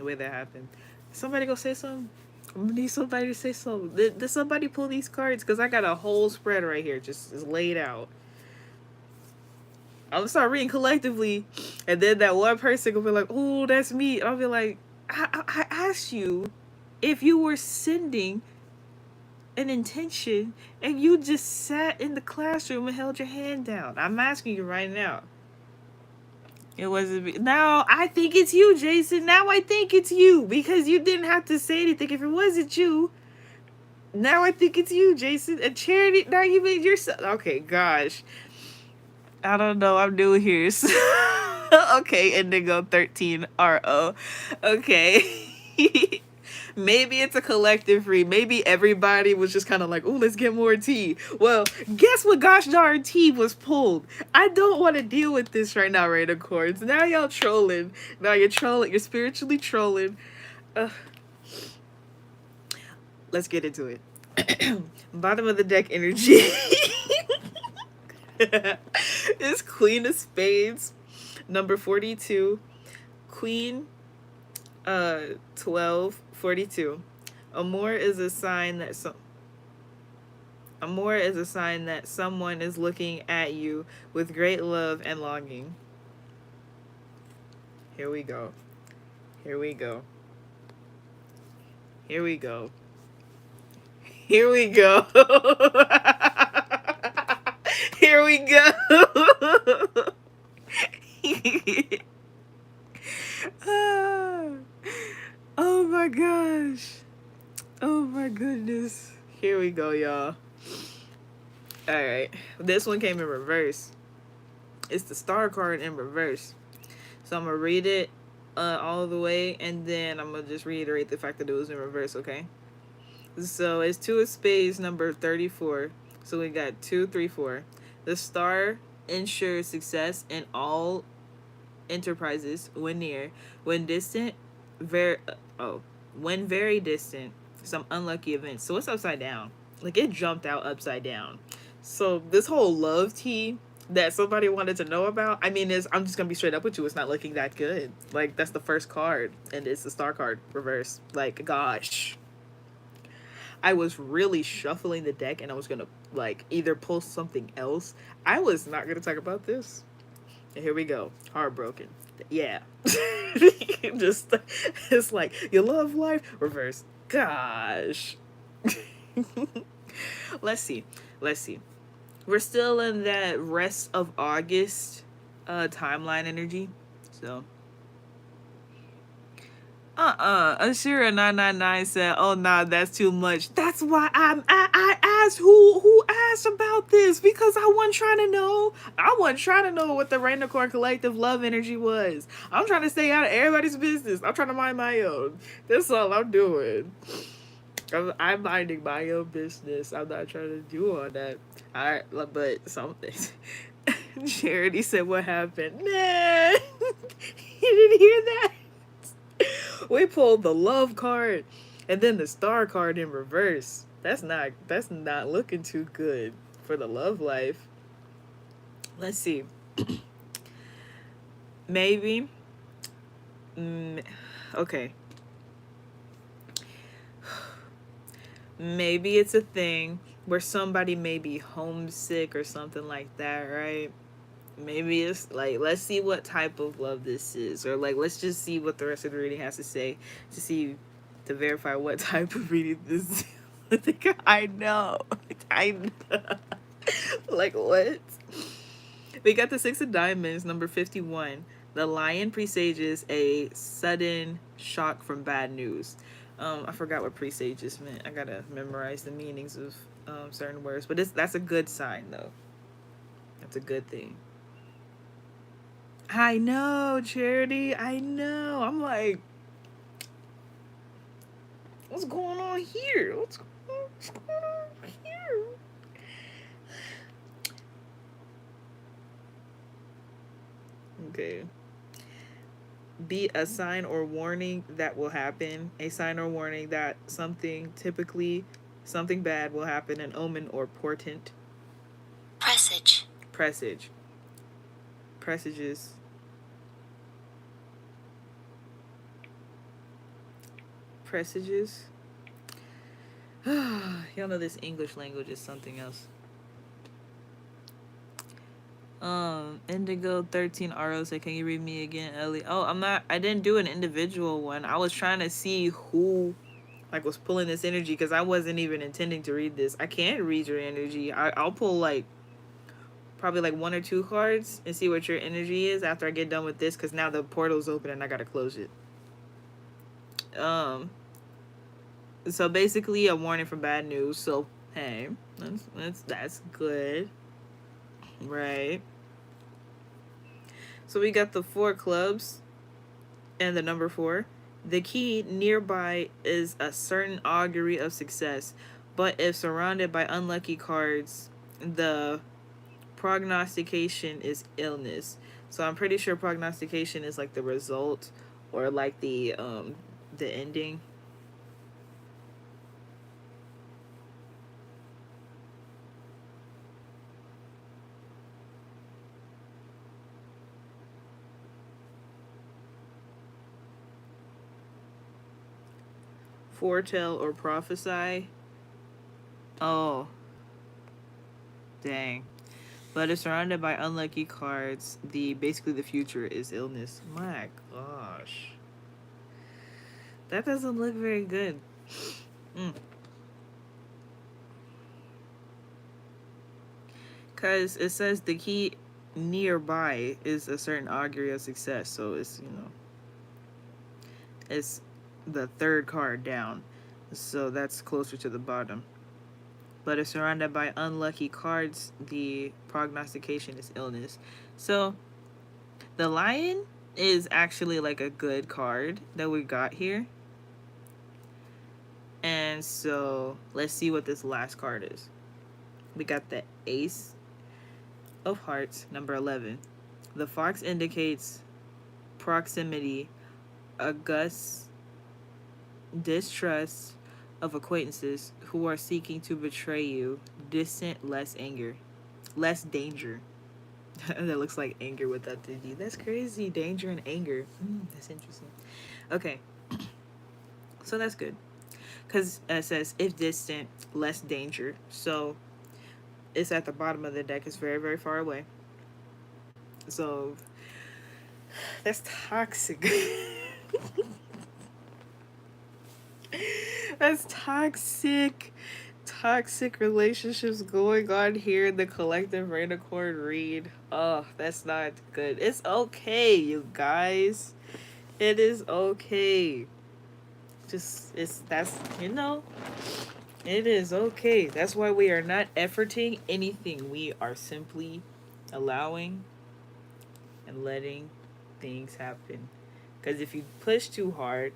way that happened. Somebody go say something. I need somebody to say something. Did somebody pull these cards? Because I got a whole spread right here, just laid out. I'm gonna start reading collectively, and then that one person will be like, oh, that's me. And I'll be like, I asked you if you were sending an intention, and you just sat in the classroom and held your hand down. I'm asking you right now. It wasn't me. Now I think it's you, Jason. Now I think it's you, because you didn't have to say anything. If it wasn't you, now I think it's you, Jason. And Charity, now you made yourself. Okay, gosh. I don't know. I'm new here. Okay, Indigo 13 RO. Okay. Maybe it's a collective read. Maybe everybody was just kind of like, oh, let's get more tea. Well, guess what gosh darn tea was pulled? I don't want to deal with this right now, reignicorns. Now y'all trolling. Now you're trolling. You're spiritually trolling. Let's get into it. Bottom of the deck energy. It's Queen of Spades, number 42. Queen 1242. Amor is a sign that someone is looking at you with great love and longing. Here we go. Here we go. Here we go. Here we go. Oh my gosh. Oh my goodness. Here we go, y'all. Alright. This one came in reverse. It's the star card in reverse. So I'm going to read it all the way, and then I'm going to just reiterate the fact that it was in reverse, okay? So it's 2 of spades, number 34. So we got 2, 3, 4. The star ensures success in all enterprises when near. When distant, when very distant, some unlucky events. So it's upside down. Like, it jumped out upside down. So this whole love tea that somebody wanted to know about, I mean, I'm just gonna be straight up with you, it's not looking that good. Like, that's the first card, and it's the star card reverse. Like, gosh, I was really shuffling the deck, and I was gonna, like, either pull something else. I was not gonna talk about this, and here we go. Heartbroken. Yeah. Just, it's like, you love life reverse. Gosh. Let's see. We're still in that rest of August timeline energy. So Ashira 999 said, "Oh nah, that's too much." That's why I asked who asked about this, because I wasn't trying to know. I wasn't trying to know what the Reignicorn collective love energy was. I'm trying to stay out of everybody's business. I'm trying to mind my own. That's all I'm doing. I'm minding my own business. I'm not trying to do all that. Alright, but something. Charity said, "What happened?" Nah, you didn't hear that? We pulled the love card and then the star card in reverse. That's not looking too good for the love life. Let's see. Maybe. Okay. Maybe it's a thing where somebody may be homesick or something like that, right? Maybe it's like, let's see what type of love this is, or like, let's just see what the rest of the reading has to say to verify what type of reading this is. I know. Like, what? We got the 6 of diamonds, number 51. The lion presages a sudden shock from bad news. I forgot what presages meant. I gotta memorize the meanings of certain words, but that's a good sign, though. That's a good thing. I know, Charity. I know. I'm like, what's going on here? What's going on here? Okay. Be a sign or warning that will happen. A sign or warning that typically something bad will happen. An omen or portent. Presage. Presages. Y'all know this English language is something else. Indigo 13 RO said, "Can you read me again, Ellie?" Oh, I didn't do an individual one. I was trying to see who like was pulling this energy, because I wasn't even intending to read this. I can't read your energy. I'll pull like probably like 1 or 2 cards and see what your energy is after I get done with this, because now the portal's open and I gotta close it. So basically a warning from bad news. So hey, that's good, right? So we got the 4 clubs and the number 4. The key nearby is a certain augury of success, but if surrounded by unlucky cards, the prognostication is illness. So I'm pretty sure prognostication is like the result, or like the ending. Foretell or prophesy. Oh, dang. But if surrounded by unlucky cards, basically the future is illness. My gosh, that doesn't look very good. Because it says the key nearby is a certain augury of success. So it's, it's the third card down. So that's closer to the bottom. But if surrounded by unlucky cards, the prognostication is illness. So the lion is actually like a good card that we got here. And so let's see what this last card is. We got the Ace of Hearts, number 11. The fox indicates proximity, august distrust of acquaintances who are seeking to betray you, distant, less danger. That looks like anger without the D. That's crazy. Danger and anger. That's interesting. Okay. So that's good. Because it says, if distant, less danger. So it's at the bottom of the deck. It's very, very far away. So that's toxic. That's toxic. Toxic relationships going on here in the collective reignicorn read. Oh, that's not good. It's okay, you guys. It is okay. Just, it is okay. That's why we are not efforting anything. We are simply allowing and letting things happen. Because if you push too hard,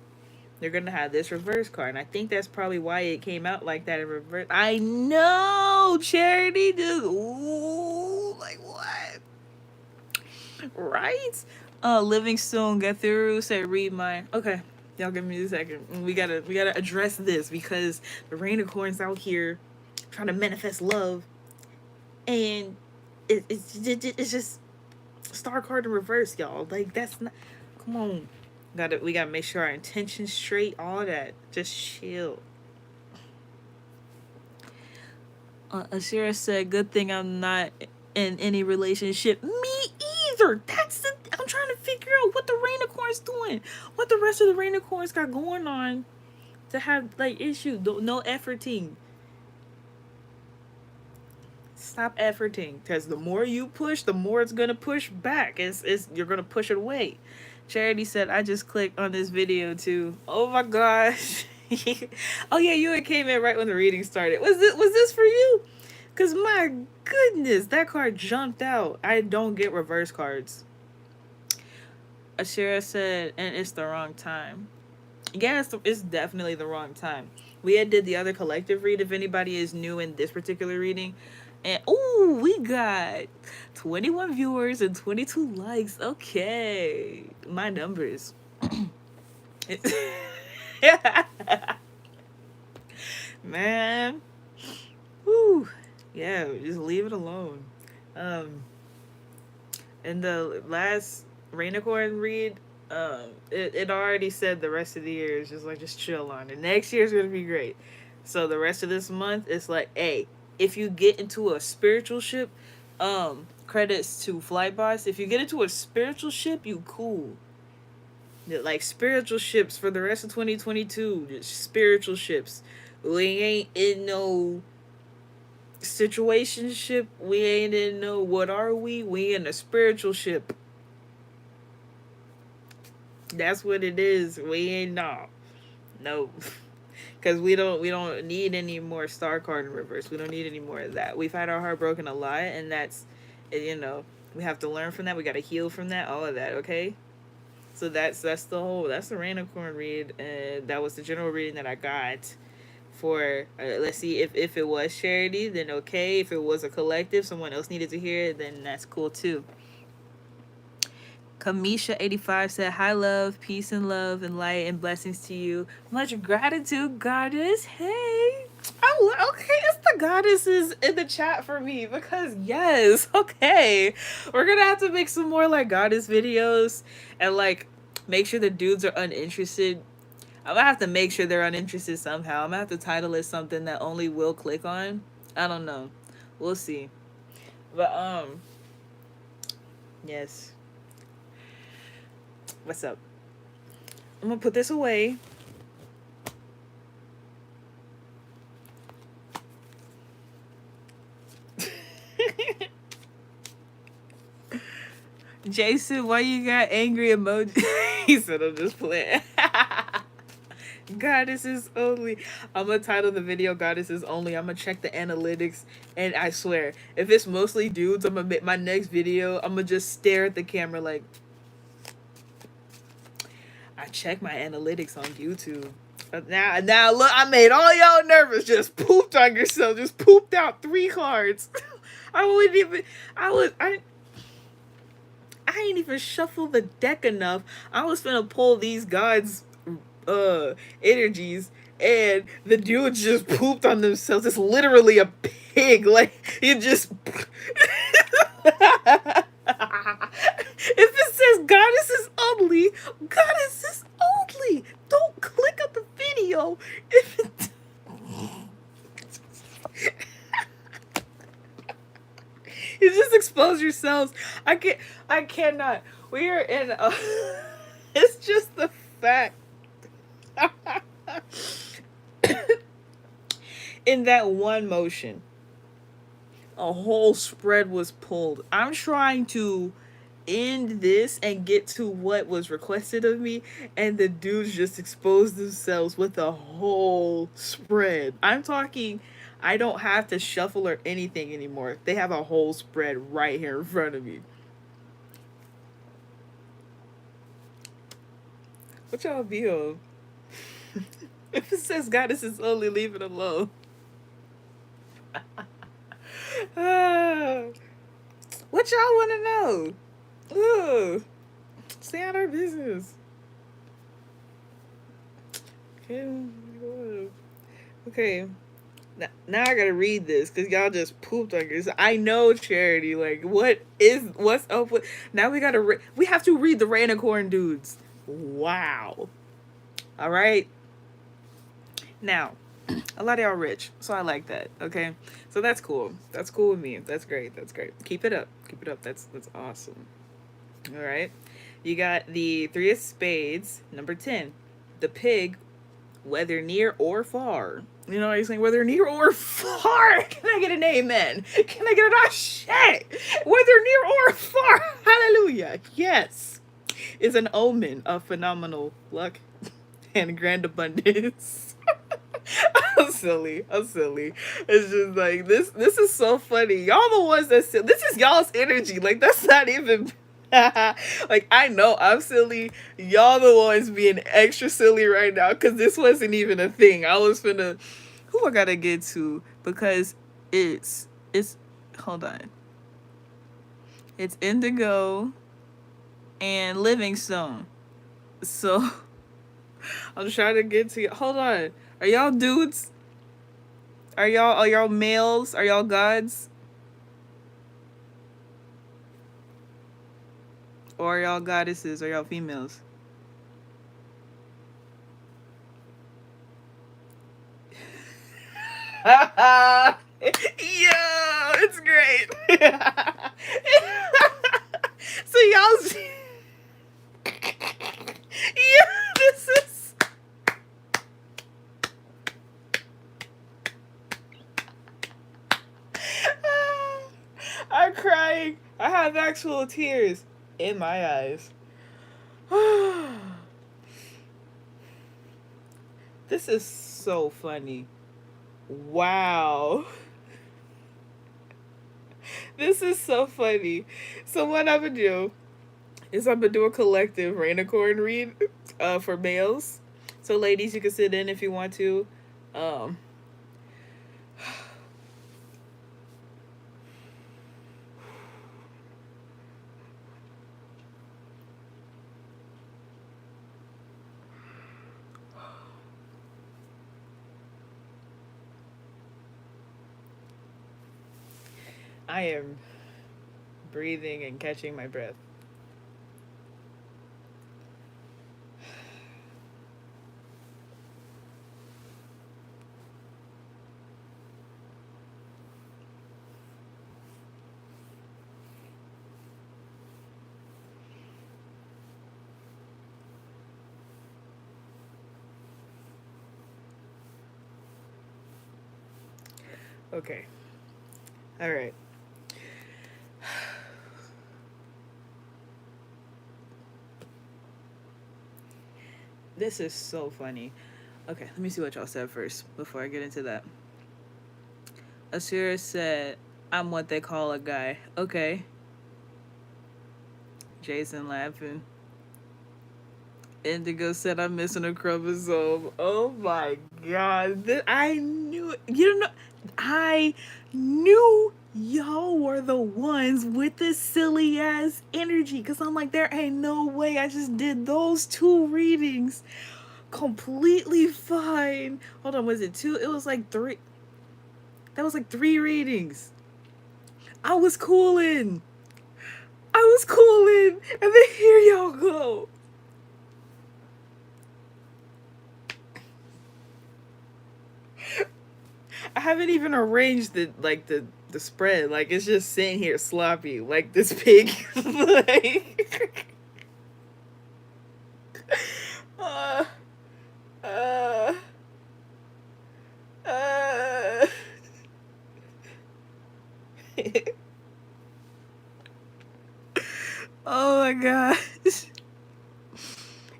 they're going to have this reverse card. And I think that's probably why it came out like that in reverse. I know! Charity just... Ooh, like what? Right? Livingstone Gathuru said, read mine. Okay. Y'all give me a second. We gotta address this because the reignicorns out here trying to manifest love. And it's just star card in reverse, y'all. Like, that's not... Come on. We gotta make sure our intentions straight, all that. Just chill. Ashira said, good thing I'm not in any relationship. Me either. I'm trying to figure out what the reignicorns doing. What the rest of the reignicorns got going on to have, like, issues. No efforting. Stop efforting. Because the more you push, the more it's gonna push back. You're gonna push it away. Charity said, I just clicked on this video too. Oh my gosh. Oh yeah, you came in right when the reading started. Was this for you? Because my goodness, that card jumped out. I don't get reverse cards. Ashira said, and it's the wrong time. Yeah, it's definitely the wrong time. We did the other collective read if anybody is new in this particular reading. And oh, we got 21 viewers and 22 likes. Okay. My numbers. Man. Whew. Yeah, just leave it alone. In the last reignicorn read, it already said the rest of the year is just chill on it. Next year's gonna be great. So the rest of this month, it's like, hey, if you get into a spiritual ship, credits to Flightbots. If you get into a spiritual ship, you cool. Like spiritual ships for the rest of 2022, just spiritual ships. We ain't in no situationship. We ain't in no what are we? We in a spiritual ship. That's what it is. We ain't no. Because we don't need any more star card in reverse. We don't need any more of that. We've had our heart broken a lot, and that's, we have to learn from that. We got to heal from that. All of that, okay? So that's the reignicorn read, and that was the general reading that I got for. Let's see if it was charity, then okay. If it was a collective, someone else needed to hear it, then that's cool too. Kamisha85 said, hi, love, peace and love and light and blessings to you. Much gratitude, goddess. Hey. Oh, okay, it's the goddesses in the chat for me because, yes, okay. We're going to have to make some more, like, goddess videos and, like, make sure the dudes are uninterested. I'm going to have to make sure they're uninterested somehow. I'm going to have to title it something that only will click on. I don't know. We'll see. But, yes. What's up? I'm gonna put this away. Jason, why you got angry emoji? He said, I'm just playing. Goddesses only. I'm gonna title the video Goddesses Only. I'm gonna check the analytics, and I swear, if it's mostly dudes, I'm gonna make my next video. I'm gonna just stare at the camera like, I check my analytics on YouTube. But now look, I made all y'all nervous. Just pooped on yourself. Just pooped out 3 cards. I wouldn't even. I ain't even shuffle the deck enough. I was finna pull these gods energies, and the dude just pooped on themselves. It's literally a pig. Like, it just if it says goddesses only, goddesses only. Don't click on the video if it you just expose yourselves. I cannot. We are in a it's just the fact. In that one motion, a whole spread was pulled. I'm trying to end this and get to what was requested of me, and the dudes just exposed themselves with a whole spread. I'm talking, I don't have to shuffle or anything anymore. They have a whole spread right here in front of me. What y'all view? If it says goddesses only, leave it alone. What y'all want to know? Ooh, stay out our business. Okay. Now I gotta read this because y'all just pooped on yourself. I know, Charity. Like, what's up with? Now we gotta. We have to read the reignicorn dudes. Wow. All right. Now, a lot of y'all rich, so I like that. Okay, so that's cool. That's cool with me. That's great. That's great. Keep it up. Keep it up. That's awesome. All right. You got the 3 of spades, number 10. The pig, whether near or far. You know what I'm saying? Whether near or far. Can I get an amen? Can I get an ashe? Whether near or far. Hallelujah. Yes. Is an omen of phenomenal luck and grand abundance. I'm silly. It's just like this is so funny. Y'all the ones that silly. This is y'all's energy. Like, that's not even like, I know I'm silly. Y'all the ones being extra silly right now because this wasn't even a thing. I was finna who I gotta get to because it's hold on. It's Indigo and Livingstone. So I'm trying to get to you. Hold on. Are y'all dudes? Are y'all males? Are y'all gods? Or are y'all goddesses? Or y'all females? Yo, it's great. So y'all yeah, this is I'm crying. I have actual tears in my eyes. This is so funny. Wow. This is so funny. So what I'm gonna do is I'm gonna do a collective reignicorn read for males. So ladies, you can sit in if you want to. I am breathing and catching my breath. Okay. All right. This is so funny. Okay, let me see what y'all said first before I get into that. Asura said, I'm what they call a guy. Okay. Jason laughing. Indigo said, I'm missing a chromosome. Oh my god. I knew, you know, I knew y'all were the ones with this silly ass energy. Because I'm like, there ain't no way I just did those two readings completely fine. Hold on, was it two? It was like three. That was like three readings. I was cooling. I was cooling. And then here y'all go. I haven't even arranged the spread. Like it's just sitting here sloppy like this pig. Like uh, uh, uh. Oh my gosh.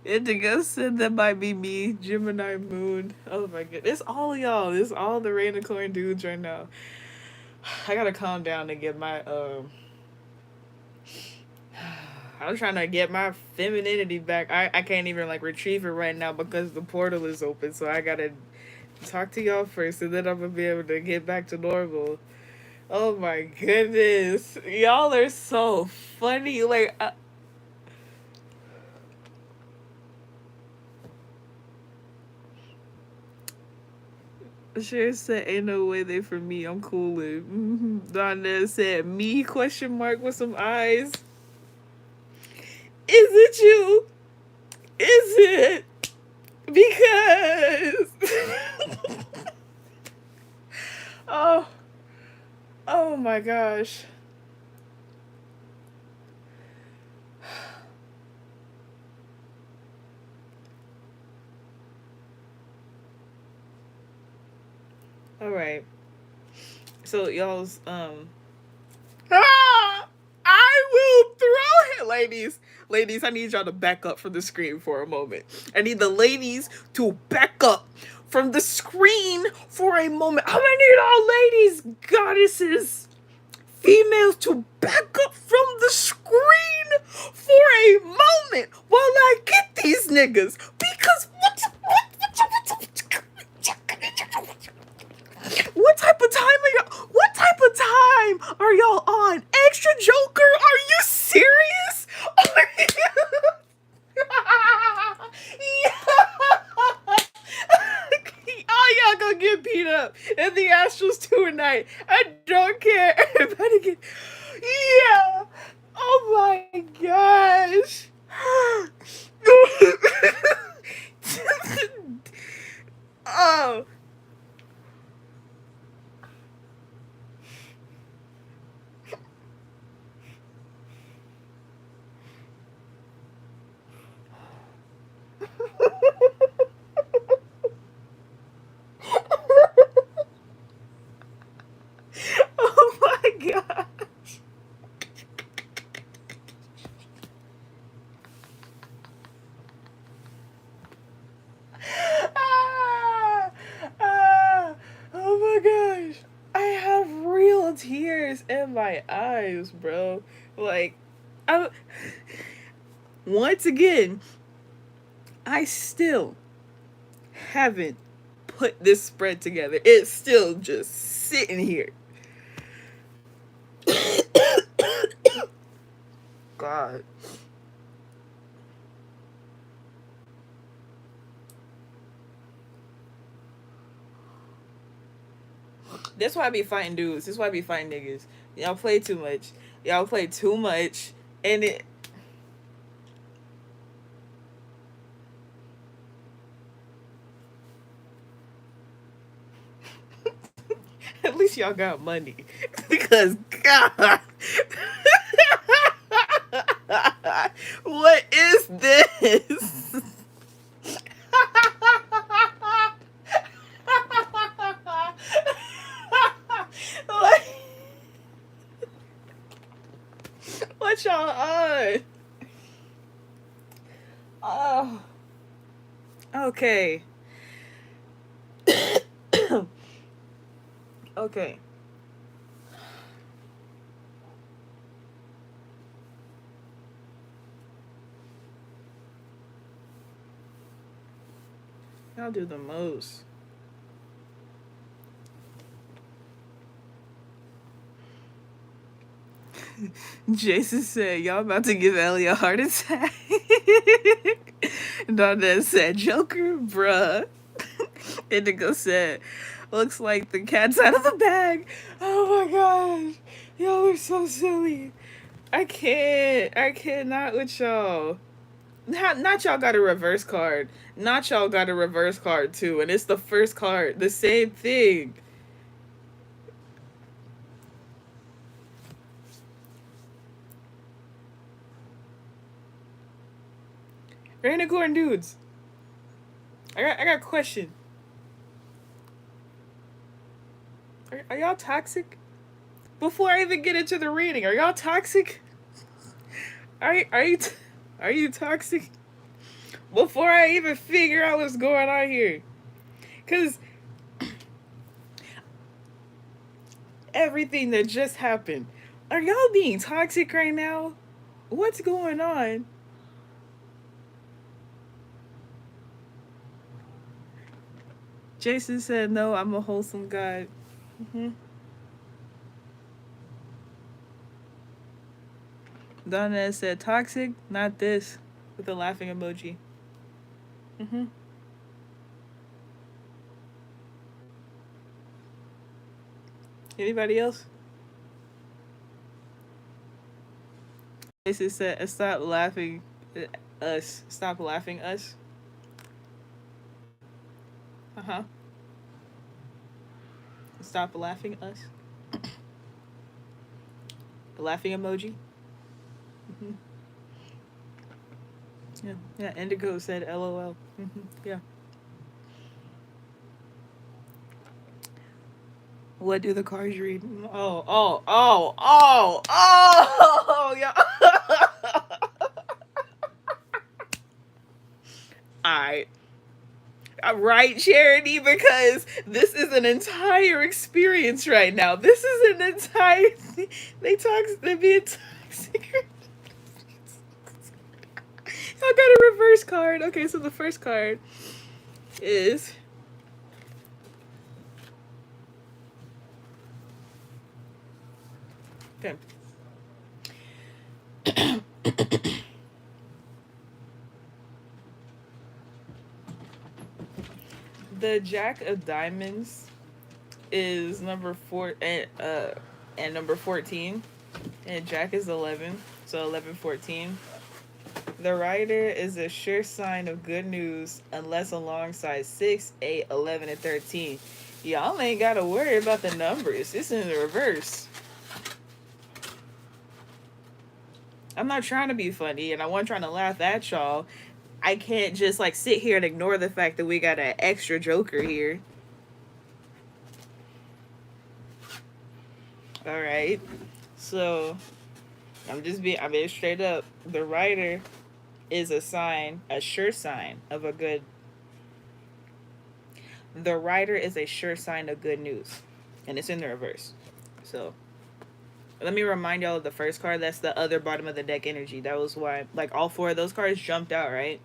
Indigo said that might be me, Gemini Moon. Oh my god. It's all y'all. It's all the Rainicorn dudes right now. I gotta calm down and get my I'm trying to get my femininity back. I can't even like retrieve it right now because the portal is open, so I gotta talk to y'all first and then I'm gonna be able to get back to normal. Oh my goodness. Y'all are so funny. Like Sure said, ain't no way they for me. I'm coolin'. Donna said, me? Question mark with some eyes. Is it you? Is it? Because. Oh. Oh my gosh. All right. So y'all's I will throw it, ladies. Ladies, I need y'all to back up from the screen for a moment. I need the ladies to back up from the screen for a moment. I'm gonna need all ladies, goddesses, females to back up from the screen for a moment while I get these niggas. Because what type of time are y'all? What type of time are y'all on? Extra Joker? Are you serious? Are you? Oh, y'all gonna get beat up in the Astros tonight. I don't care. Everybody get. Yeah. Oh my gosh. Oh. Oh my god. Ah, oh my gosh. I have real tears in my eyes, bro. Like, I, once again, I still haven't put this spread together. It's still just sitting here. God. That's why I be fighting dudes. This is why I be fighting niggas. Y'all play too much. Y'all play too much. And it. At least y'all got money. Because, God. What is this? What y'all on? Oh. Okay. Okay. Y'all do the most. Jason said, y'all about to give Ellie a heart attack. Donna said, Joker, bruh. Indigo said, looks like the cat's out of the bag. Oh my gosh. Y'all are so silly. I can't. I cannot with y'all. Not y'all got a reverse card. Not y'all got a reverse card too. And it's the first card. The same thing. Reignicorn dudes. I got a question. Are y'all toxic? Before I even get into the reading, are y'all toxic? Are you toxic? Before I even figure out what's going on here, cause everything that just happened, are y'all being toxic right now? What's going on? Jason said, "No, I'm a wholesome guy." Mm-hmm. Donna said, "Toxic, not this," with a laughing emoji. Mm-hmm. Anybody else? Jason said, "Stop laughing, us. Stop laughing, us." Uh huh. Stop laughing, us. The laughing emoji. Mm-hmm. Yeah. Yeah. Indigo said, "LOL." Mm-hmm. Yeah. What do the cards read? Oh, yeah. Alright. Right, Charity, because this is an entire experience right now. This is an entire they being toxic. I got a reverse card. Okay, so the first card is okay. The Jack of Diamonds is number four and number 14, and Jack is 11, so 11, 14. The rider is a sure sign of good news unless alongside 6, 8, 11, and 13. Y'all ain't gotta worry about the numbers. It's in the reverse. I'm not trying to be funny and I wasn't trying to laugh at y'all. I can't just like sit here and ignore the fact that we got an extra Joker here. Alright. So I'm being straight up. The rider is a sure sign of a good the rider is a sure sign of good news. And it's in the reverse. So let me remind y'all of the first card. That's the other bottom of the deck energy. That was why like all four of those cards jumped out, right?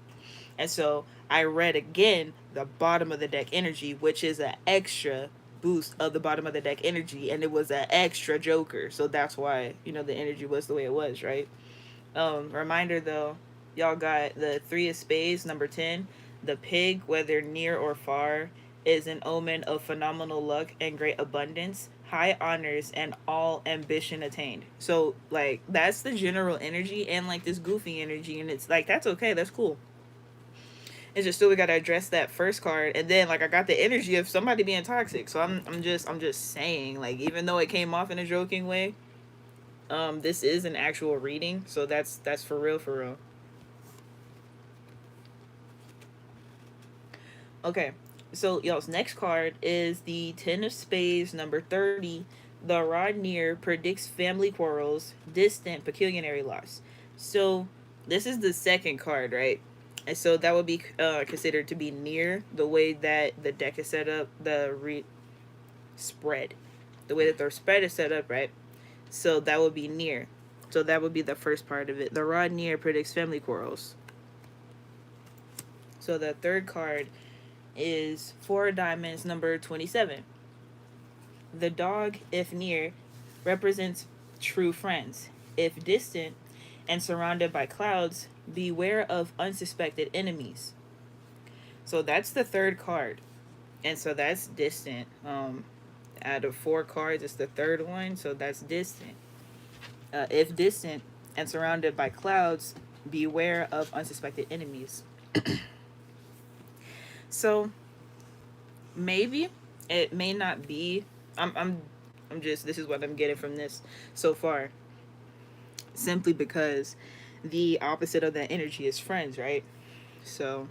And so I read again the bottom of the deck energy, which is an extra boost of the bottom of the deck energy, and it was an extra Joker. So that's why, the energy was the way it was, right? Reminder though, y'all got the three of spades, number 10. The pig, whether near or far, is an omen of phenomenal luck and great abundance, high honors, and all ambition attained. So like that's the general energy and like this goofy energy, and it's like that's okay, that's cool. It's just still we gotta address that first card, and then like I got the energy of somebody being toxic. So I'm just saying, like, even though it came off in a joking way, this is an actual reading, so that's for real, for real. Okay, so y'all's next card is the Ten of Spades, number 30. The rod near predicts family quarrels, distant pecuniary loss. So this is the second card, right? And so that would be considered to be near the way that the deck is set up, spread. The way that their spread is set up, right? So that would be near. So that would be the first part of it. The rod near predicts family quarrels. So the third card is 4 diamonds, number 27. The dog, if near, represents true friends. If distant and surrounded by clouds, beware of unsuspected enemies. So that's the third card. And so that's distant. Out of 4 cards, it's the third one, so that's distant. If distant and surrounded by clouds, beware of unsuspected enemies. So maybe it may not be. I'm just. This is what I'm getting from this so far. Simply because the opposite of that energy is friends, right? So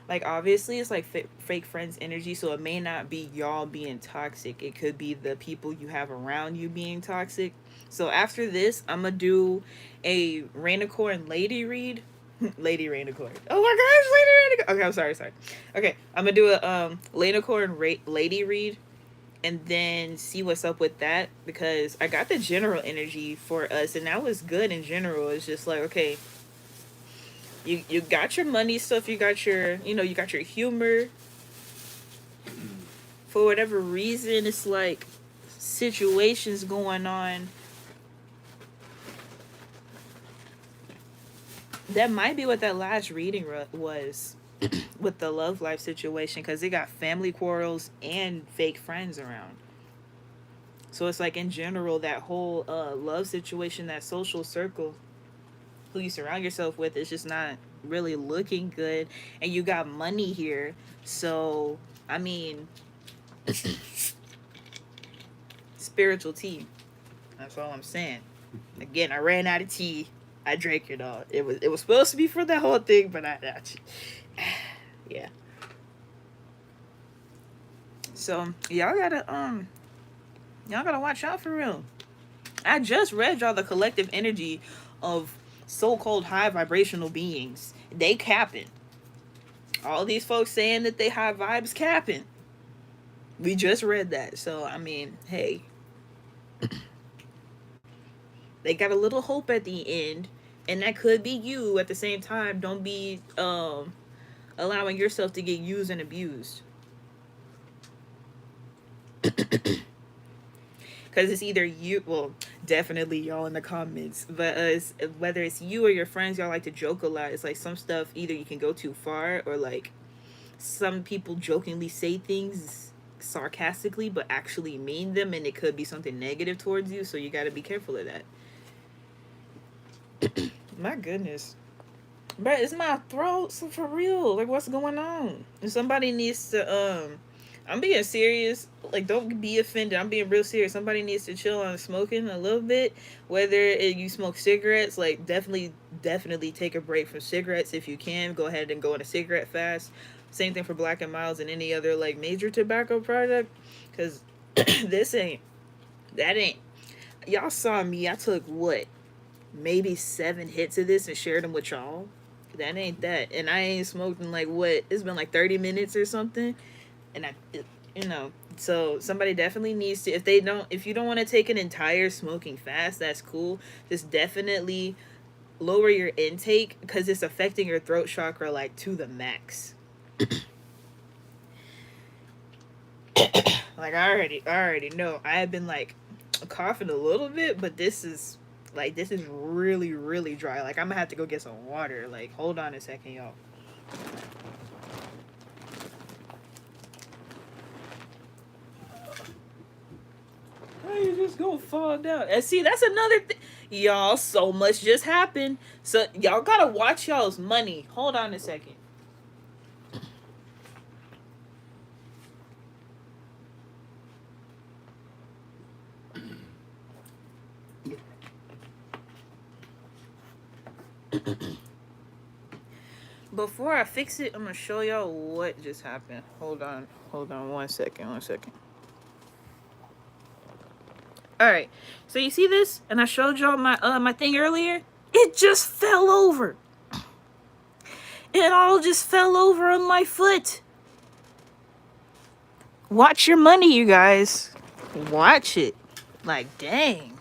like obviously it's like fake friends energy, so it may not be y'all being toxic. It could be the people you have around you being toxic. So after this, I'm gonna do a Reignicorn lady read. Lady Reignicorn. Oh my gosh, Lady Reignicorn. Okay, I'm sorry. Okay, I'm gonna do a Reignicorn lady read, and then see what's up with that, because I got the general energy for us, and that was good in general. It's just like, okay, you got your money stuff, you got your, you got your humor. For whatever reason, it's like situations going on that might be what that last reading was with the love life situation, because they got family quarrels and fake friends around. So it's like in general, that whole love situation, that social circle, who you surround yourself with, is just not really looking good. And you got money here, so I mean, spiritual tea. That's all I'm saying. Again, I ran out of tea. I drank it all. It was supposed to be for that whole thing, but yeah. So y'all gotta watch out for real. I just read y'all the collective energy of so-called high vibrational beings. They capping. All these folks saying that they high vibes capping. We just read that. So I mean, hey. They got a little hope at the end, and that could be you at the same time. Don't be allowing yourself to get used and abused. Because it's either you, well, definitely y'all in the comments, but whether it's you or your friends, y'all like to joke a lot. It's like some stuff either you can go too far, or like some people jokingly say things sarcastically but actually mean them, and it could be something negative towards you, so you got to be careful of that. My goodness. But it's my throat, so for real. Like, what's going on? And somebody needs to, I'm being serious. Like, don't be offended. I'm being real serious. Somebody needs to chill on smoking a little bit. Whether you smoke cigarettes, like, definitely take a break from cigarettes if you can. Go ahead and go on a cigarette fast. Same thing for Black and Milds and any other, like, major tobacco product. Because that ain't. Y'all saw me. I took what? Maybe 7 hits of this and shared them with y'all. That ain't that. And I ain't smoked in like what? It's been like 30 minutes or something. And so somebody definitely needs to, if you don't want to take an entire smoking fast, that's cool. Just definitely lower your intake, because it's affecting your throat chakra like to the max. Like I already know. I have been like coughing a little bit, but this is really, really dry. Like, I'm gonna have to go get some water. Like, hold on a second, y'all. How you just gonna fall down? And see, that's another thing. Y'all, so much just happened. So, y'all gotta watch y'all's money. Hold on a second. Before I fix it, I'm gonna show y'all what just happened. Hold on 1 second. Alright, so you see this? And I showed y'all my my thing earlier. It just fell over. It all just fell over on my foot. Watch your money, you guys. Watch it. Like, dang.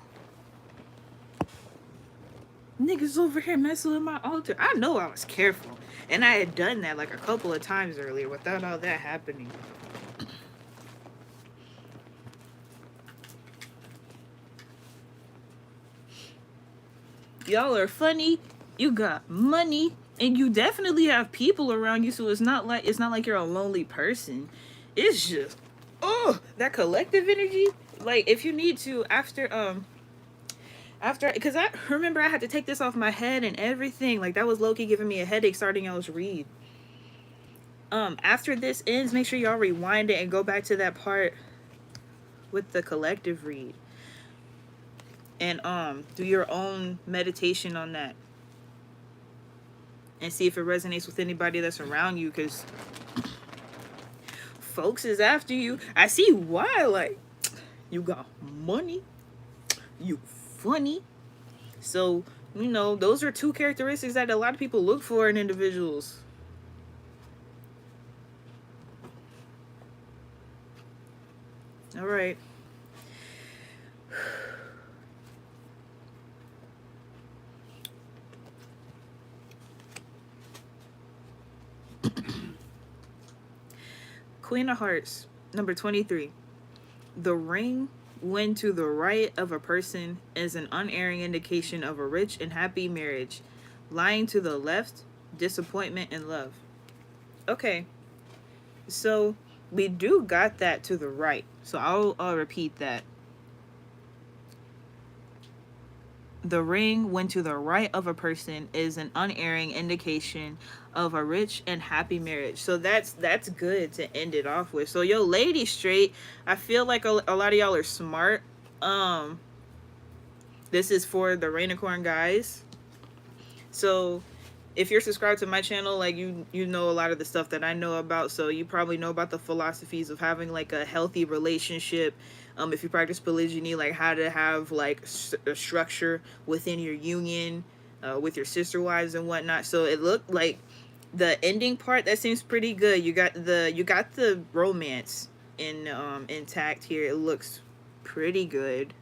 Niggas over here messing with my altar. I know I was careful. And I had done that like a couple of times earlier without all that happening. Y'all are funny. You got money. And you definitely have people around you, so it's not like you're a lonely person. It's just, oh, that collective energy. Like, if you need to, after, because I remember I had to take this off my head and everything. Like, that was low-key giving me a headache starting y'all's read. After this ends, make sure y'all rewind it and go back to that part with the collective read. And, do your own meditation on that. And see if it resonates with anybody that's around you, because folks is after you. I see why. Like, you got money, you funny. So, you know, those are two characteristics that a lot of people look for in individuals. All right. Queen of Hearts, number 23. The ring, when to the right of a person, is an unerring indication of a rich and happy marriage. Lying to the left, disappointment in love. Okay, so we do got that to the right. So I'll repeat that. The ring, when to the right of a person, is an unerring indication of a rich and happy marriage. So that's good to end it off with. So yo, lady straight, I feel like a lot of y'all are smart. This is for the reignicorn guys. So if you're subscribed to my channel, like you know a lot of the stuff that I know about. So you probably know about the philosophies of having like a healthy relationship. If you practice polygyny, like how to have like a structure within your union with your sister wives and whatnot. So it looked like the ending part, that seems pretty good. You got the romance in intact here. It looks pretty good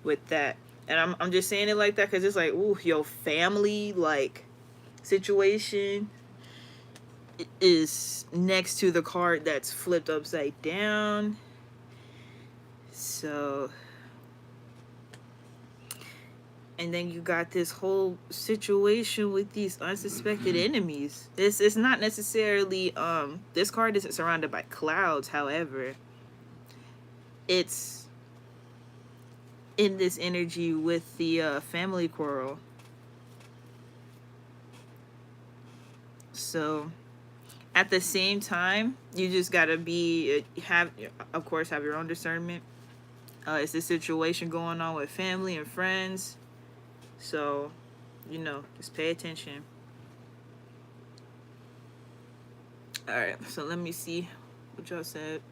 with that. And I'm just saying it like that because it's like, ooh, your family like situation is next to the card that's flipped upside down. So, and then you got this whole situation with these unsuspected enemies. It's not necessarily this card isn't surrounded by clouds, however, it's in this energy with the family quarrel. So at the same time, you just gotta have your own discernment. It's this situation going on with family and friends. So, you know, just pay attention. Alright, so let me see what y'all said.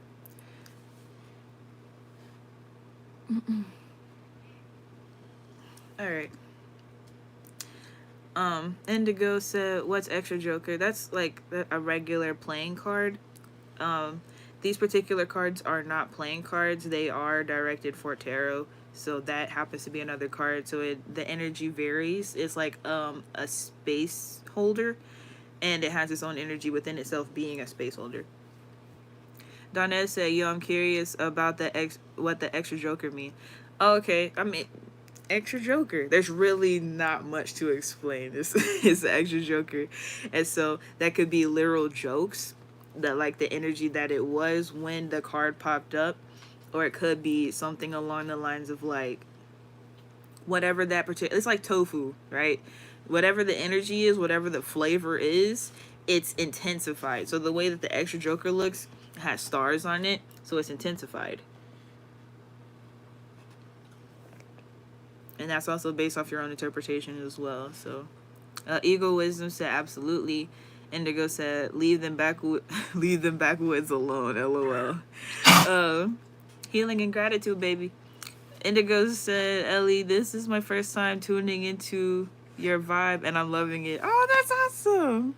Alright. Indigo said, what's Extra Joker? That's like a regular playing card. These particular cards are not playing cards. They are directed for tarot. So that happens to be another card. So the energy varies. It's like a space holder. And it has its own energy within itself being a space holder. Donnell said, yo, I'm curious about what the Extra Joker mean. Oh, okay. I mean, Extra Joker. There's really not much to explain. This is the Extra Joker. And so that could be literal jokes. That like the energy that it was when the card popped up, or it could be something along the lines of like whatever that particular, it's like tofu, right? Whatever the energy is, whatever the flavor is, it's intensified. So the way that the Extra Joker looks has stars on it, so it's intensified. And that's also based off your own interpretation as well. So Eagle Wisdom said absolutely. Indigo said, leave them backwoods alone, LOL. Healing and gratitude, baby. Indigo said, Ellie, this is my first time tuning into your vibe and I'm loving it. Oh, that's awesome.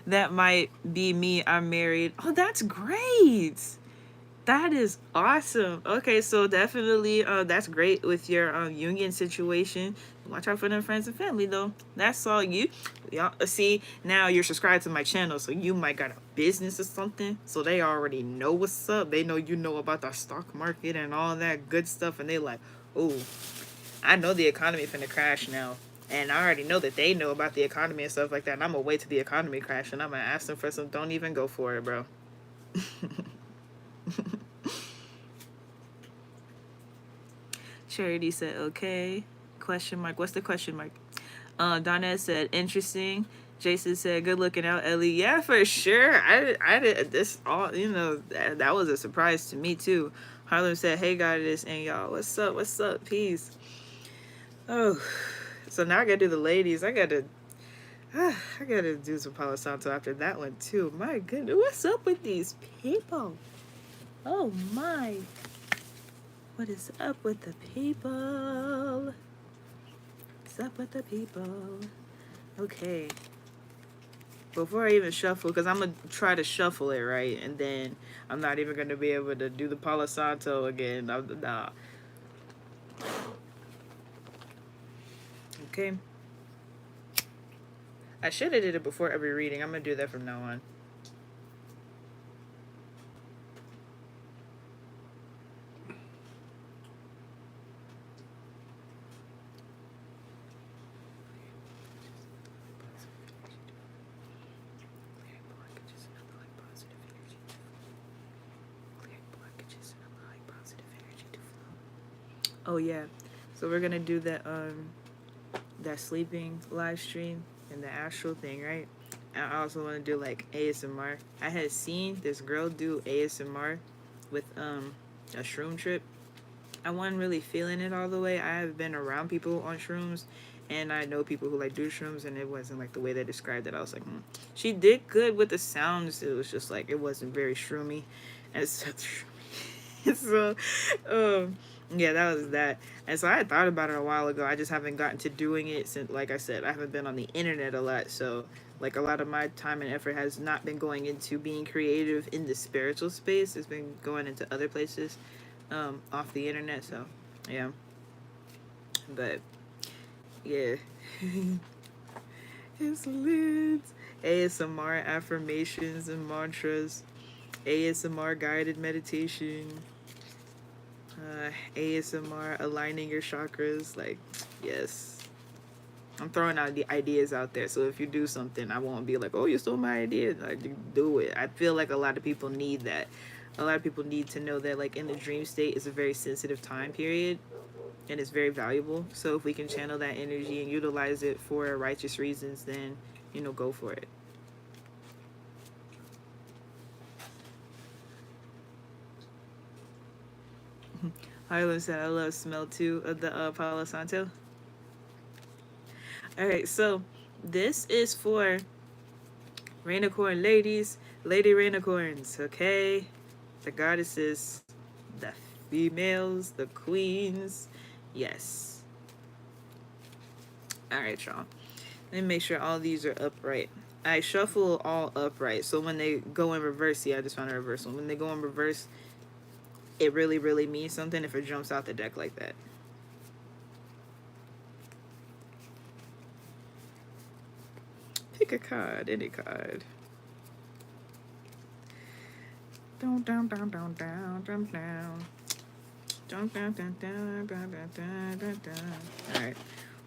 That might be me. I'm married. Oh, that's great. That is awesome. Okay, so definitely that's great with your union situation. Watch out for them friends and family though. That's all you. Y'all see, now you're subscribed to my channel, so you might got a business or something. So they already know what's up. They know you know about the stock market and all that good stuff, and they like, oh, I know the economy finna crash now. And I already know that they know about the economy and stuff like that. And I'm gonna wait till the economy crash and I'm gonna ask them for some. Don't even go for it, bro. Charity said, okay. Question mark. What's the question mark? Donna said, interesting. Jason said, good looking out, Ellie. Yeah, for sure. I did this all, you know, that was a surprise to me too. Harlem said, hey, goddess, and y'all, what's up? What's up? Peace. Oh, so now I gotta do the ladies. I gotta do some Palo Santo after that one too. My goodness, what's up with these people? Oh my. What is up with the people? What's up with the people? Okay. Before I even shuffle, because I'm going to try to shuffle it, right? And then I'm not even going to be able to do the Palo Santo again. Nah. Okay. I should have did it before every reading. I'm going to do that from now on. Oh yeah, so we're gonna do that sleeping live stream and the astral thing, right? I also want to do like ASMR. I had seen this girl do ASMR with a shroom trip. I wasn't really feeling it all the way. I have been around people on shrooms, and I know people who like do shrooms, and it wasn't like the way they described it. I was like, She did good with the sounds. It was just like it wasn't very shroomy, and so, so yeah, that was that. And so I had thought about it a while ago. I just haven't gotten to doing it since, like I said, I haven't been on the internet a lot. So like a lot of my time and effort has not been going into being creative in the spiritual space. It's been going into other places off the internet. So yeah, but yeah. It's lit. ASMR affirmations and mantras, ASMR guided meditation, ASMR aligning your chakras. Like, yes, I'm throwing out the ideas out there. So if you do something, I won't be like, oh, you stole my idea. Like, do it. I feel like a lot of people need that. A lot of people need to know that, like, in the dream state is a very sensitive time period, and it's very valuable. So if we can channel that energy and utilize it for righteous reasons, then, you know, go for it. Harlan said, I love smell too of the Palo Santo. Alright, so this is for Reignicorn ladies, Lady Reignicorns, okay? The goddesses, the females, the queens, yes. Alright, y'all. Let me make sure all these are upright. I shuffle all upright, so when they go in reverse, see, I just found a reverse one. When they go in reverse, it really, really means something if it jumps out the deck like that. Pick a card, any card. Down, down, down, down, down, down, down. Down, down, down, down, down, down, down, down. Alright.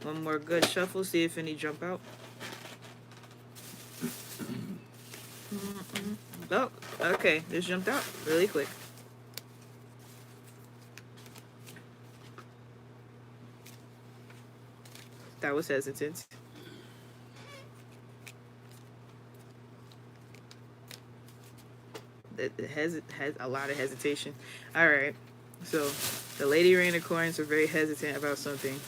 One more good shuffle, see if any jump out. Oh, okay. This jumped out really quick. That was hesitant. That has a lot of hesitation. All right, so the Lady Reignicorns are very hesitant about something.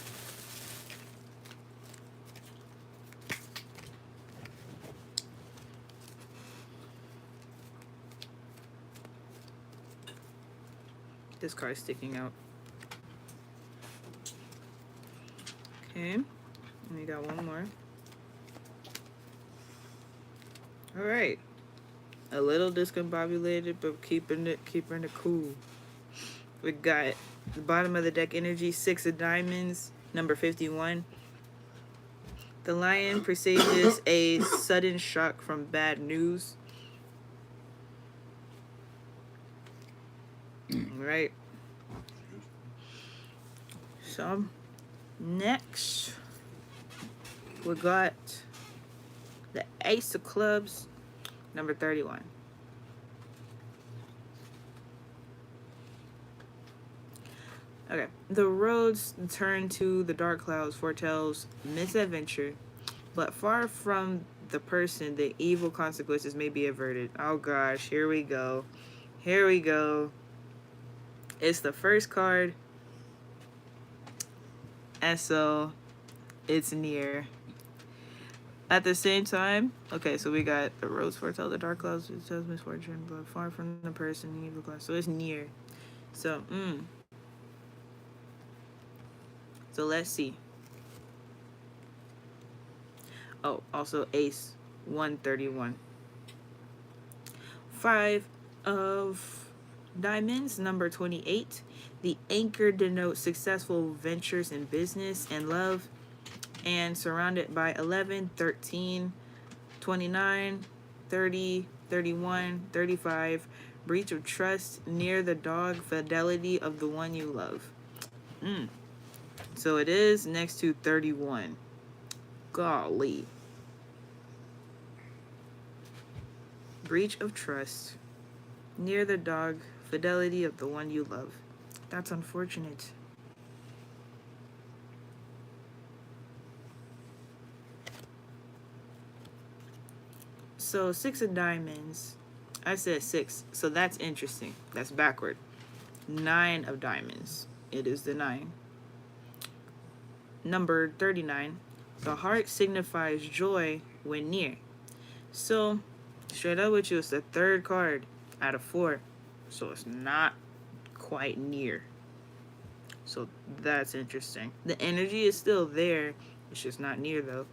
This card is sticking out. Okay, and we got one more. All right, a little discombobulated, but keeping it cool. We got the bottom of the deck energy, 6 of diamonds, number 51. The lion presages a sudden shock from bad news. Right. So, next, we got the ace of clubs, number 31. Okay. The roads turn to the dark clouds foretells misadventure, but far from the person, the evil consequences may be averted. Oh gosh, here we go. Here we go. It's the first card, and so it's near. At the same time, okay, so we got the roads foretell the dark clouds, it tells misfortune, but far from the person, the evil class. So it's near. So, So let's see. Oh, also ace 131. 5 of diamonds, number 28. The anchor denotes successful ventures in business and love, and surrounded by 11, 13, 29, 30, 31, 35. Breach of trust, near the dog, fidelity of the one you love. So it is next to 31. Golly. Breach of trust, near the dog, fidelity of the one you love. That's unfortunate. So 6 of diamonds. I said 6, so that's interesting. That's backward. 9 of diamonds. It is the 9. Number 39. The heart signifies joy when near. So, straight up with you, it's the third card out of 4. So it's not quite near. So that's interesting. The energy is still there. It's just not near though.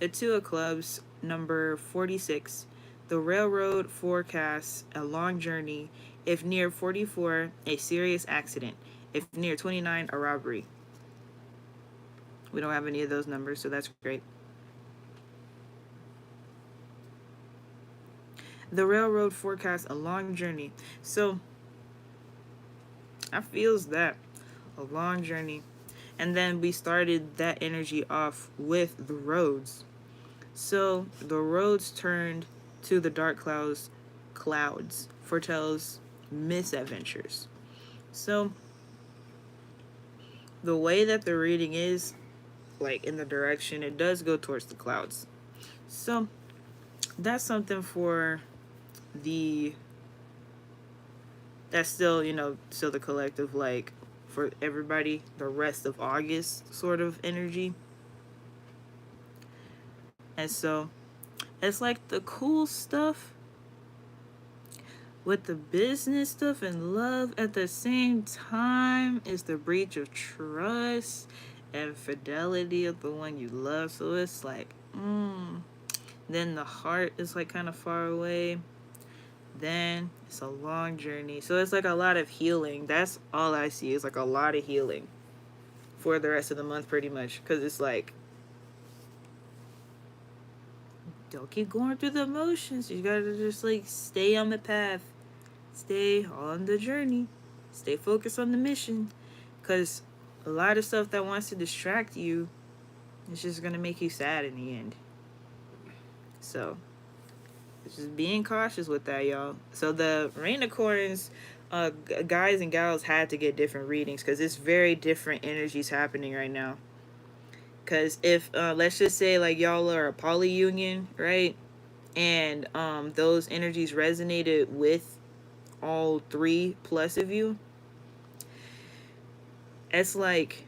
The 2 of clubs, number 46. The railroad forecasts a long journey. If near 44, a serious accident. If near 29, a robbery. We don't have any of those numbers, so that's great. The railroad forecasts a long journey. So, I feels that. A long journey. And then we started that energy off with the roads. So, the roads turned to the dark clouds foretells misadventures. So, the way that the reading is, like in the direction, it does go towards the clouds. So, that's something for that's still, still the collective, like, for everybody, the rest of August sort of energy. And so, it's like the cool stuff with the business stuff and love at the same time is the breach of trust and fidelity of the one you love. So it's like, then the heart is like kind of far away. Then it's a long journey. So it's like a lot of healing. That's all I see is like a lot of healing for the rest of the month pretty much. Because it's like, don't keep going through the motions. You gotta just like stay on the path. Stay on the journey. Stay focused on the mission. Because a lot of stuff that wants to distract you is just going to make you sad in the end. So, just being cautious with that, y'all. So, the reignicorns, guys and gals had to get different readings because it's very different energies happening right now. Because if, let's just say, like, y'all are a polyunion, right? And those energies resonated with all 3 plus of you, it's like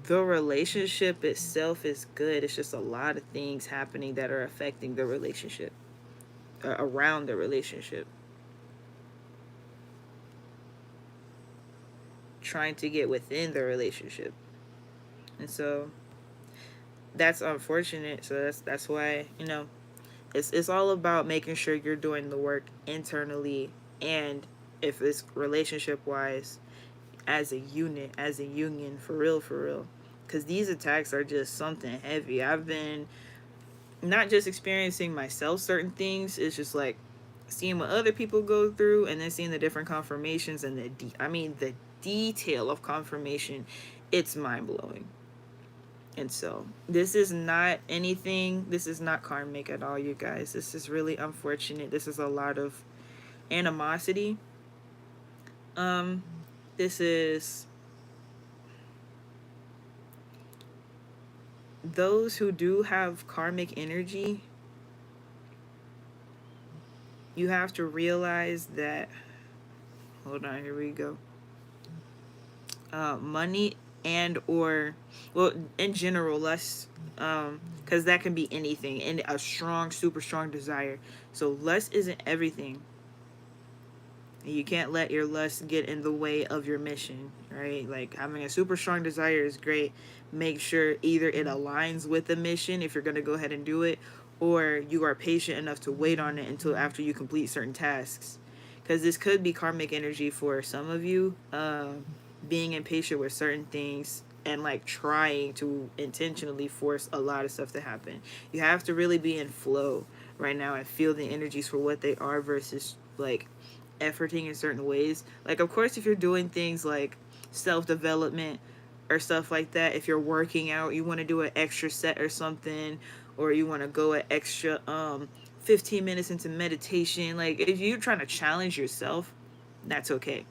the relationship itself is good. It's just a lot of things happening that are affecting the relationship, around the relationship. trying to get within the relationship. And so that's unfortunate. So that's why, you know, it's all about making sure you're doing the work internally, and if it's relationship wise, as a unit, as a union, for real, for real. Because these attacks are just something heavy. I've been not just experiencing myself certain things, it's just like seeing what other people go through, and then seeing the different confirmations and the detail of confirmation. It's mind-blowing. And so this is not anything, this is not karmic at all, you guys. This is really unfortunate. This is a lot of animosity. This is those who do have karmic energy. You have to realize that, hold on, here we go. Money and or, well, in general, lust, because that can be anything, and a strong, super strong desire. So lust isn't everything. You can't let your lust get in the way of your mission, right? Like, having a super strong desire is great. Make sure either it aligns with the mission if you're going to go ahead and do it, or you are patient enough to wait on it until after you complete certain tasks. Because this could be karmic energy for some of you, being impatient with certain things and like trying to intentionally force a lot of stuff to happen. You have to really be in flow right now and feel the energies for what they are versus like efforting in certain ways. Like, of course, if you're doing things like self-development or stuff like that, if you're working out, you want to do an extra set or something, or you want to go an extra 15 minutes into meditation, like if you're trying to challenge yourself, that's okay.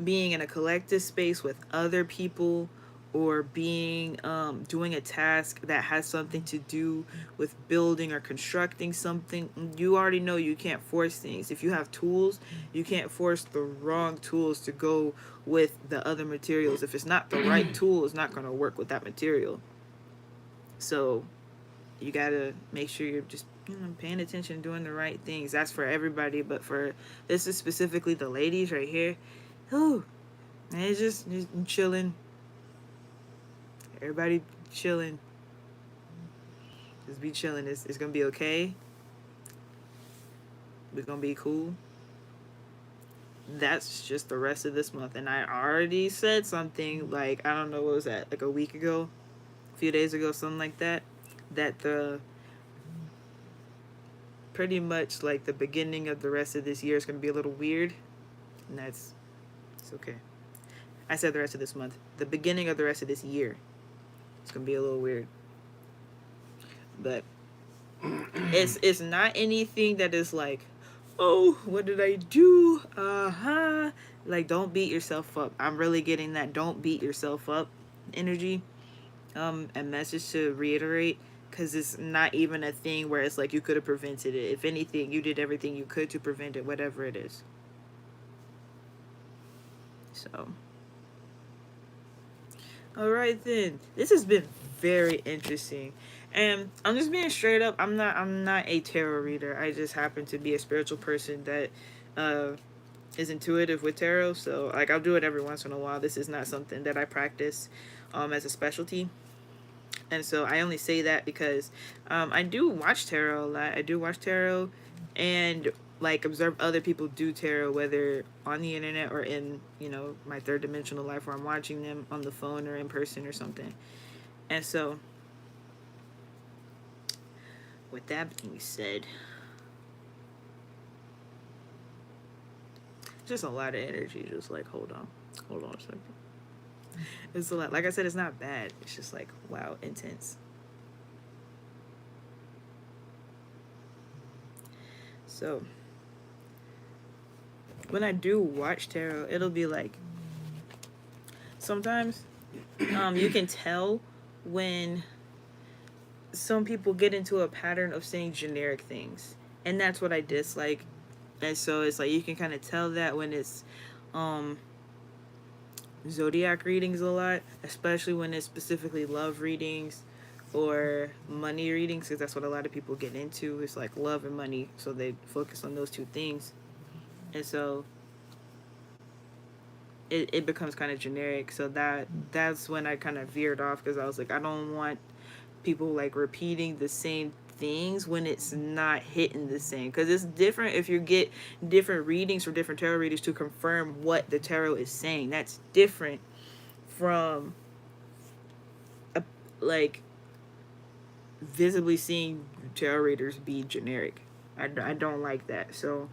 Being in a collective space with other people, or being doing a task that has something to do with building or constructing something, you already know you can't force things. If you have tools, you can't force the wrong tools to go with the other materials. If it's not the right tool, it's not going to work with that material. So you gotta make sure you're just, you know, paying attention, doing the right things. That's for everybody, but for this is specifically the ladies right here. Oh, it's just chilling. Everybody chilling. Just be chilling. It's gonna be okay. We're gonna be cool. That's just the rest of this month. And I already said something, like, I don't know, what was that, like a week ago, a few days ago, something like that, that the pretty much like the beginning of the rest of this year is gonna be a little weird. And it's okay. I said the rest of this month. The beginning of the rest of this year, it's gonna be a little weird. But it's not anything that is like, oh, what did I do? Like, don't beat yourself up. I'm really getting that don't beat yourself up energy. A message to reiterate, because it's not even a thing where it's like you could have prevented it. If anything, you did everything you could to prevent it, whatever it is. So, all right then. This has been very interesting. And I'm just being straight up. I'm not a tarot reader. I just happen to be a spiritual person that is intuitive with tarot. So like, I'll do it every once in a while. This is not something that I practice as a specialty. And so I only say that because I do watch tarot a lot. I do watch tarot and like observe other people do tarot, whether on the internet or in, you know, my third dimensional life where I'm watching them on the phone or in person or something. And so with that being said, just a lot of energy. Just like, hold on a second. It's a lot. Like I said, it's not bad. It's just like, wow, intense. So when I do watch tarot, it'll be like, sometimes you can tell when some people get into a pattern of saying generic things, and that's what I dislike. And so it's like, you can kind of tell that when it's zodiac readings a lot, especially when it's specifically love readings or money readings, because that's what a lot of people get into. It's like love and money, so they focus on those two things. And so it becomes kind of generic. So that's when I kind of veered off, because I was like, I don't want people like repeating the same things when it's not hitting the same, because it's different if you get different readings from different tarot readers to confirm what the tarot is saying. That's different from a, like visibly seeing tarot readers be generic. I don't like that. So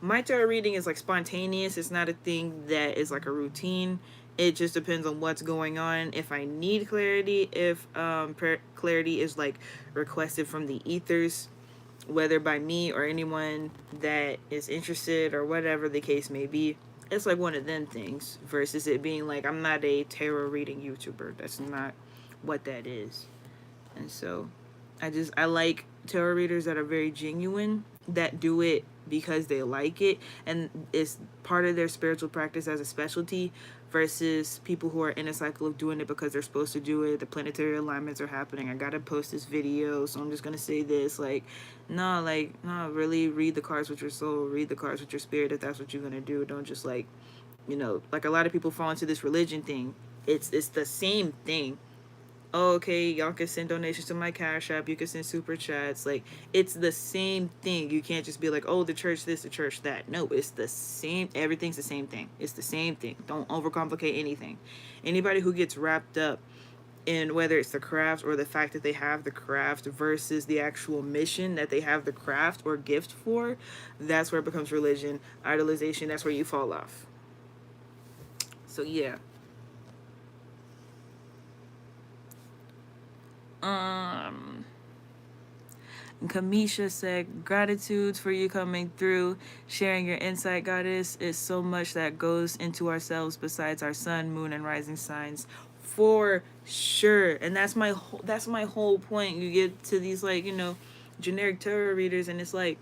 my tarot reading is like spontaneous. It's not a thing that is like a routine. It just depends on what's going on. If I need clarity, if clarity is like requested from the ethers, whether by me or anyone that is interested or whatever the case may be, it's like one of them things, versus it being like, I'm not a tarot reading YouTuber. That's not what that is. And so I like tarot readers that are very genuine, that do it because they like it and it's part of their spiritual practice as a specialty, versus people who are in a cycle of doing it because they're supposed to do it. The planetary alignments are happening. I gotta post this video, so I'm just gonna say this. Like, no, really read the cards with your soul, read the cards with your spirit if that's what you're gonna do. Don't just like, like a lot of people fall into this religion thing. It's the same thing. Oh, okay, y'all can send donations to my Cash App. You can send super chats. Like, it's the same thing. You can't just be like, oh, the church this, the church that. No, it's the same. Everything's the same thing. It's the same thing. Don't overcomplicate anything. Anybody who gets wrapped up in whether it's the craft or the fact that they have the craft versus the actual mission that they have the craft or gift for, that's where it becomes religion, idolization. That's where you fall off. So, yeah. Kamisha said, gratitude for you coming through, sharing your insight, goddess. Is so much that goes into ourselves besides our sun, moon, and rising signs. For sure. And that's my whole point. You get to these like, generic tarot readers, and it's like,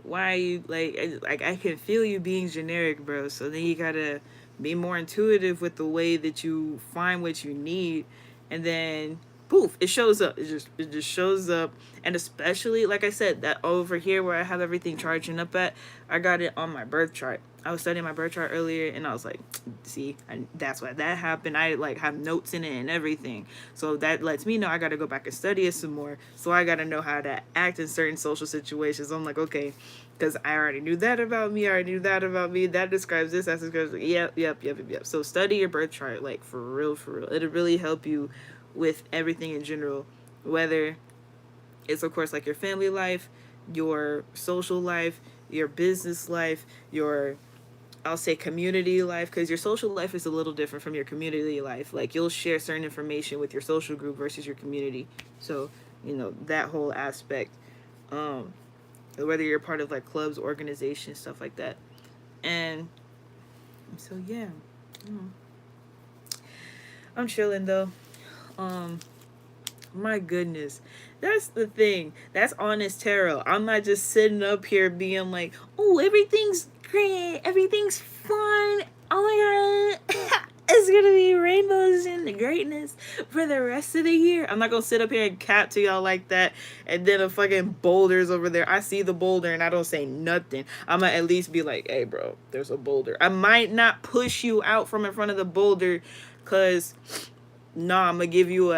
why are you like I can feel you being generic, bro. So then you gotta be more intuitive with the way that you find what you need, and then poof, it shows up. It just shows up. And especially, like I said, that over here where I have everything charging up at, I got it on my birth chart. I was studying my birth chart earlier, and I was like, see, that's why that happened. I like have notes in it and everything. So that lets me know I got to go back and study it some more. So I got to know how to act in certain social situations. I'm like, okay, because I already knew that about me. I already knew that about me. That describes this. That describes, yep. So study your birth chart, like for real. It'll really help you with everything in general, whether it's of course like your family life, your social life, your business life, your, I'll say, community life, because your social life is a little different from your community life. Like, you'll share certain information with your social group versus your community. So, that whole aspect, whether you're part of like clubs, organizations, stuff like that. And so, yeah, I'm chilling though. My goodness, that's the thing. That's honest tarot. I'm not just sitting up here being like, oh, everything's great, everything's fun, oh my god, it's gonna be rainbows and the greatness for the rest of the year. I'm not gonna sit up here and cap to y'all like that, and then a fucking boulder's over there. I see the boulder and I don't say nothing. I'm gonna at least be like, hey bro, there's a boulder. I might not push you out from in front of the boulder, cause I'm gonna give you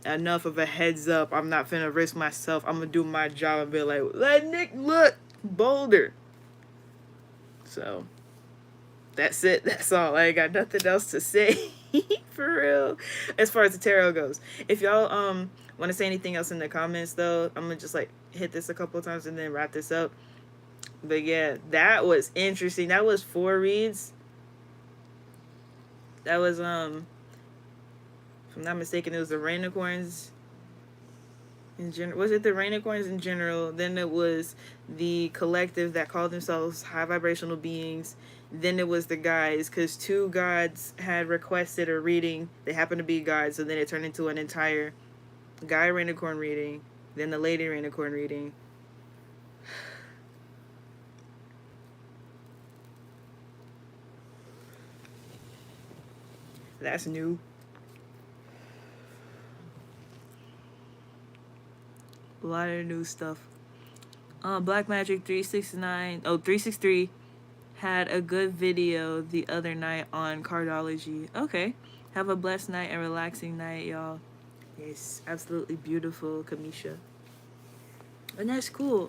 enough of a heads up. I'm not finna risk myself. I'm gonna do my job and be like, let Nick look, boulder. So that's it. That's all. I ain't got nothing else to say. For real. As far as the tarot goes. If y'all want to say anything else in the comments though, I'm gonna just like hit this a couple of times and then wrap this up. But yeah, that was interesting. That was 4 reads. That was if I'm not mistaken, it was the reignicorns in general. Was it the reignicorns in general? Then it was the collective that called themselves high vibrational beings. Then it was the guys, because 2 gods had requested a reading. They happened to be gods, so then it turned into an entire guy reignicorn reading, then the lady reignicorn reading. That's new. A lot of new stuff. Black Magic 369, 363 had a good video the other night on cardology. Okay. Have a blessed night and relaxing night, y'all. It's absolutely beautiful, Kamisha. And that's cool.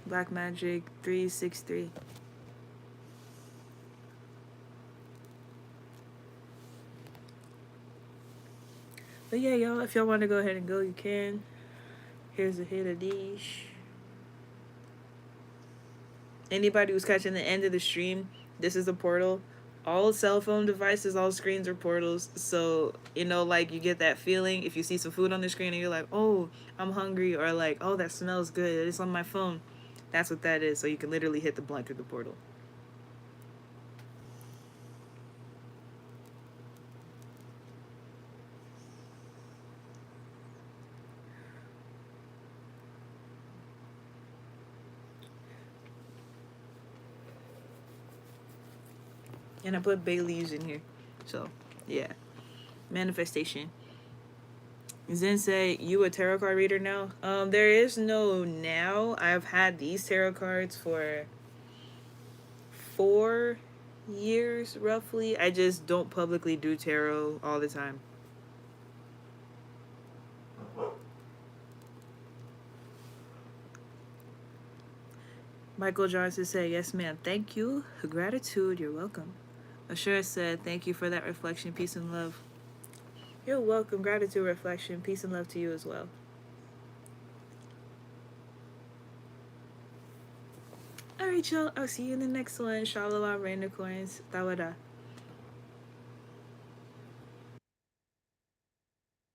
Black Magic 363. But yeah, y'all, if y'all want to go ahead and go, you can. Here's a hit of these. Anybody who's catching the end of the stream, this is a portal. All cell phone devices, all screens are portals. So, you know, like you get that feeling if you see some food on the screen and you're like, oh, I'm hungry, or like, oh, that smells good, it's on my phone. That's what that is. So you can literally hit the blunt through the portal. And I put bay leaves in here. So, yeah. Manifestation. Zen say, you a tarot card reader now? There is no now. I've had these tarot cards for 4 years, roughly. I just don't publicly do tarot all the time. Michael Johnson said, yes, ma'am. Thank you. Gratitude. You're welcome. Ashura said, thank you for that reflection. Peace and love. You're welcome. Gratitude, reflection. Peace and love to you as well. Alright, y'all. I'll see you in the next one. Shalom, reignicorns. Tawada.